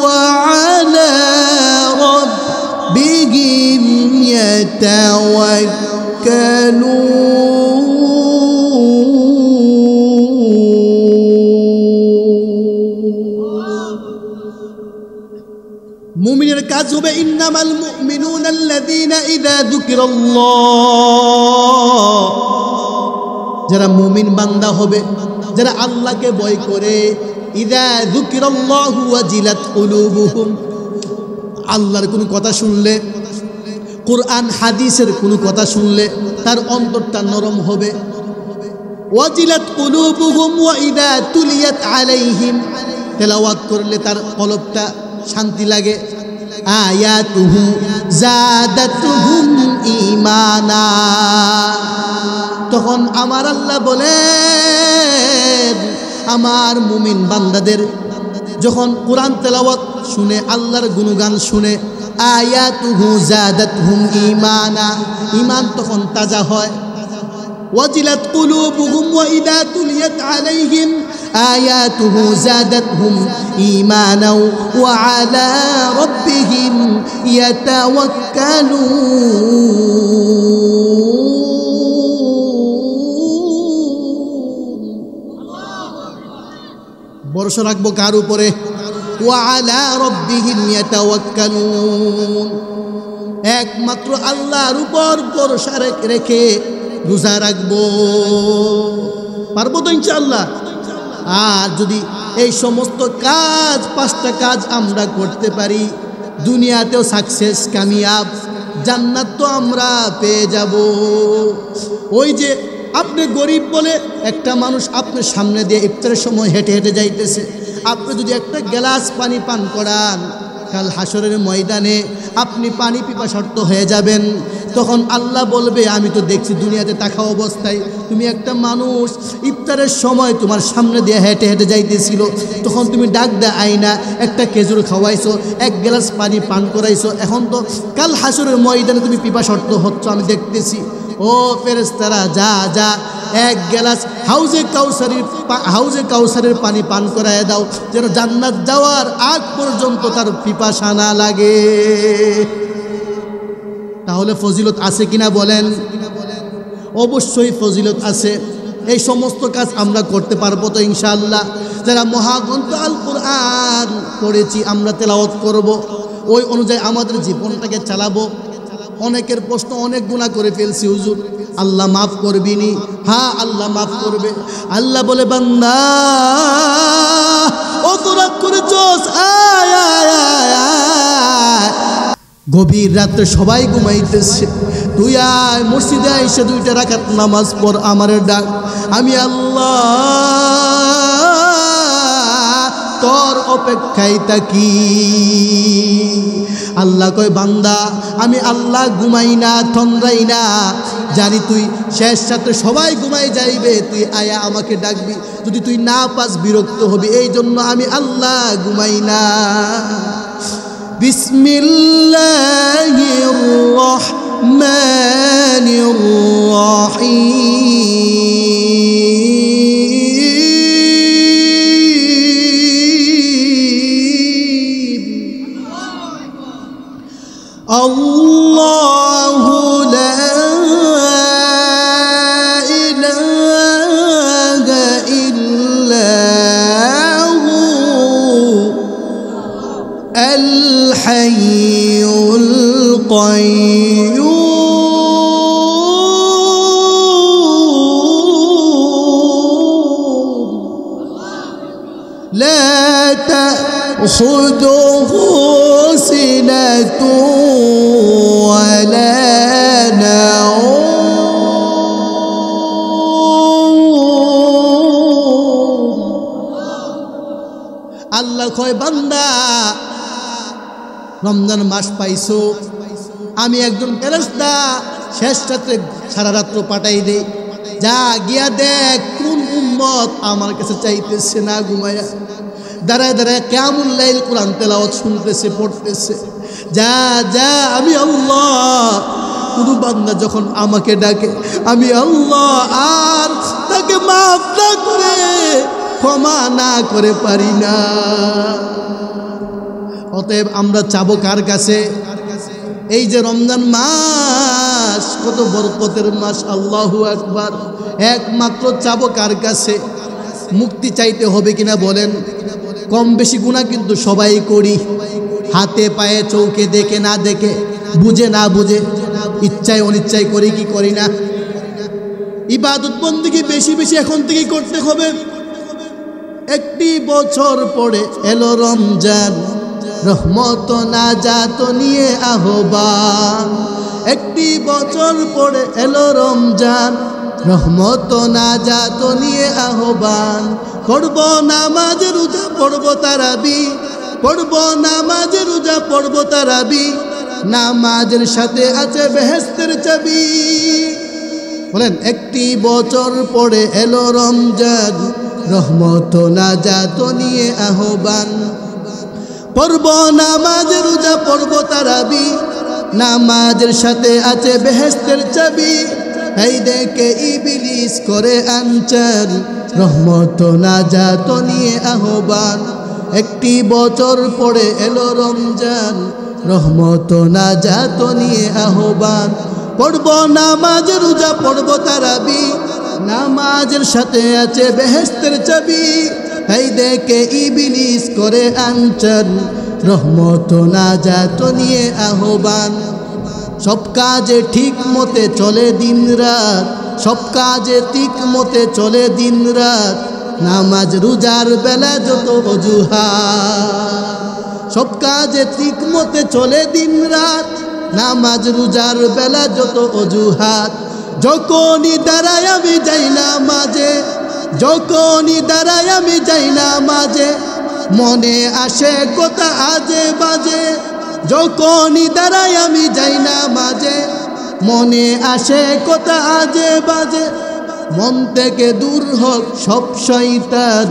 وعلى ربهم মুমিনের কাজ হবে ইন্নামাল মুমিনুনা আল্লাযীনা ইযা যুকিরাল্লাহ, যারা মুমিন বান্দা হবে, যারা আল্লাহকে ভয় করে, ইযা যুকিরাল্লাহু ওয়াজিলাত কুলুবুহুম, আল্লাহর কোনো কথা শুনলে, কুরআন হাদিসের কোনো কথা শুনলে তার অন্তরটা নরম হবে। ওয়াজিলাত কুলুবুহুম ওয়া ইযা তুলিয়াত আলাইহিম, তেলাওয়াত করলে তার কলবটা শান্তি লাগে। আয়াতুহু জাদাতুহুম ঈমানা, তখন আমার আল্লাহ বলেন আমার মুমিন বান্দাদের যখন কোরআন তেলাওয়াত শুনে, আল্লাহর গুণগান শুনে, আয়াতুহু জাদাতুহুম ঈমানা, ঈমান তখন তাজা হয়। ওয়াজিলাত কুলুবুহুম ওয়া ইযা তুলিয়াত আলাইহিম আয়াতুহু জাদাতহুম ঈমানা ওয়া আলা রাব্বিহিম ইয়াতাওয়াক্কালুন। ভরসা রাখবো কার উপরে? ওয়া আলা রাব্বিহিম ইয়াতাওয়াক্কালুন, একমাত্র আল্লাহর উপর ভরসা রেখে রোজা রাখবো। পারবো তো ইনশাআল্লাহ? আর যদি এই সমস্ত কাজ, 5টা কাজ আমরা করতে পারি, দুনিয়াতেও সাকসেস, কামিয়াব, জান্নাত তো আমরা পেয়ে যাব। ওই যে আপনি গরিব বলে একটা মানুষ আপনার সামনে দিয়ে ইফতারের সময় হেঁটে হেঁটে যাইতেছে, আপনি যদি একটা গ্লাস পানি পান করান, কাল হাসরের ময়দানে আপনি পানি পিপাসার্ত হয়ে যাবেন। তখন আল্লাহ বলবে আমি তো দেখছি দুনিয়াতে থাকা অবস্থায় তুমি একটা মানুষ ইফতারের সময় তোমার সামনে দিয়ে হেঁটে হেঁটে যাইতেছিল, তখন তুমি ডাক দেয় আইনা একটা খেজুর খাওয়াইছো, 1 গ্লাস পানি পান করাইছো, এখন তো কাল হাসরের ময়দানে তুমি পিপাসার্ত হচ্ছ, আমি দেখতেছি। ও ফেরেশতারা, যা যা 1 গ্লাস হাউজে কাউসারের পানি পান করায় দাও, যেন জান্নাত যাওয়ার আগ পর্যন্ত তার পিপাসা না লাগে। তাহলে ফজিলত আছে কিনা বলেন? অবশ্যই ফজিলত আছে। এই সমস্ত কাজ আমরা করতে পারবো তো ইনশাআল্লাহ? যারা মহাগ্রন্থ আল কুরআন পড়েছি, আমরা তেলাওয়াত করব, ওই অনুযায়ী আমাদের জীবনটাকে চালাবো। অনেকের প্রশ্ন, অনেক গুনাহ করে ফেলছি হুজুর, আল্লাহ মাফ করবিনি? হ্যাঁ, আল্লাহ মাফ করবে। আল্লাহ বলে বান্দা ও তো রাগ করেছস, আয় আয় আয় আয়, গভীর রাত্রে সবাই ঘুমাইতেছে, তুই আয় মসজিদে আইসা 2টা রাকাত নামাজ পড়, আমারে ডাক, আমি আল্লাহ তোর অপেক্ষায় থাকি। আল্লাহ কয় বান্দা আমি আল্লাহ ঘুমাই না, তন্দ্রাই না, জানি তুই শেষ রাতে সবাই ঘুমাই যাইবে, তুই আয়া আমাকে ডাকবি, যদি তুই না পাস বিরক্ত হবি, এই জন্য আমি আল্লাহ ঘুমাই না। বিসমিল্লাহির রহমানির রহিম। আল্লাহু লা ইলাহা ইল্লাহু আল হাইয়ুল কাইয়্যুম লা তা'খুযুহু সিনাতুন ওয়ালা নাওম। আল্লাহ কয় বান্দা রমজান মাস পাইছো, আমি একজন ফেরেশতা শেষ রাত্রে সারা রাত্র পাঠাই দেই, যা গিয়া দেখ কোন উম্মত আমার কাছে চাইতেছে না ঘুমায়া, দাঁড়ায় দাঁড়ায় কিয়ামুল লাইল কোরআন তেলাওয়াত শুনতেছে, পড়তেছে। যা যা, আমি আল্লাহ, কোনো বান্দা যখন আমাকে ডাকে আমি আল্লাহ আর তাকে মাফ না করে, ক্ষমা না করে পারি না। অতএব আমরা চাবো কার কাছে? এই যে রমজান মাস, কত বরকতের মাস, আল্লাহু আকবার। একমাত্র চাবো কার কাছে? মুক্তি চাইতে হবে কিনা বলেন? কম বেশি গুনাহ কিন্তু সবাই করি, হাতে পায়ে চৌকে দেখে না দেখে, বুঝে না বুঝে, ইচ্ছায় অনিচ্ছায় করি কি করি না? ইবাদত বন্দেগী বেশি বেশি এখন থেকেই করতে হবে। একটি বছর পরে এলো রমজান, রহমত নাজাত নিয়ে আহ্বান। একটি বছর পরে এলো রমজান, রহমত নাজাত নিয়ে আহ্বান। পড়ব নামাজ রোজা পড়ব তারাবি, পড়ব নামাজ রোজা পড়ব তারাবি, নামাজের সাথে আছে বেহেশতের চাবি। বলেন, একটি বছর পরে এলো রমজান, রহমত নাজাত নিয়ে আহ্বান। পড়ব নামাজ রোজা পড়ব তারাবি, নামাজের সাথে আছে বেহেশতের চাবি। এই দেখে ইবলিস করে আনচান, রহমত নাজাত নিয়ে আহ্বান। একটি বছর পরে এলো রমজান, রহমত নাজাত নিয়ে আহ্বান। পড়ব নামাজ রোজা পড়ব তারাবি, নামাজের সাথে আছে বেহেশতের চাবি। এই দেখে ইবলিস করে আনচান, রহমত নাজাত নিয়ে আহ্বান। সব কাজে ঠিক মতে চলে দিন রাত, সব কাজে ঠিক মতে চলে দিন রাত, নামাজ রোজার বেলা যত অজুহাত। সব কাজে ঠিক মতে চলে দিন রাত, নামাজ রোজার বেলা যত অজুহাত। যখনই দাঁড়ায় আমি যাই না মাঝে, যখনই দাঁড়ায় আমি যাই না মাঝে, মনে আসে কথা আজে বাজে। যখনই দাঁড়ায় আমি যাই না মাঝে, মনে আসে কথা আজে বাজে। মন থেকে দূর হোক সব শয়তান,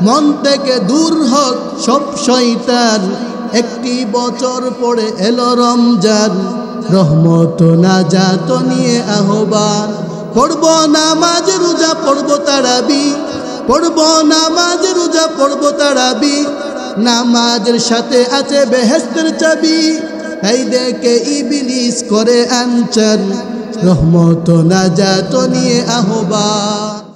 মন থেকে দূর হোক সব শয়তান। একটি বছর পরে এলো রমজান, রহমত নাজাত নিয়ে আহ্বান। পড়ব নামাজ রোজা পড়ব তারাবি, পড়ব নামাজ রোজা পড়ব তারাবি, নামাজের সাথে আছে বেহেশতের চাবি। এই দেখে ইবলিস করে আনচান, রহমত নাজাত নিয়ে আহ্বান।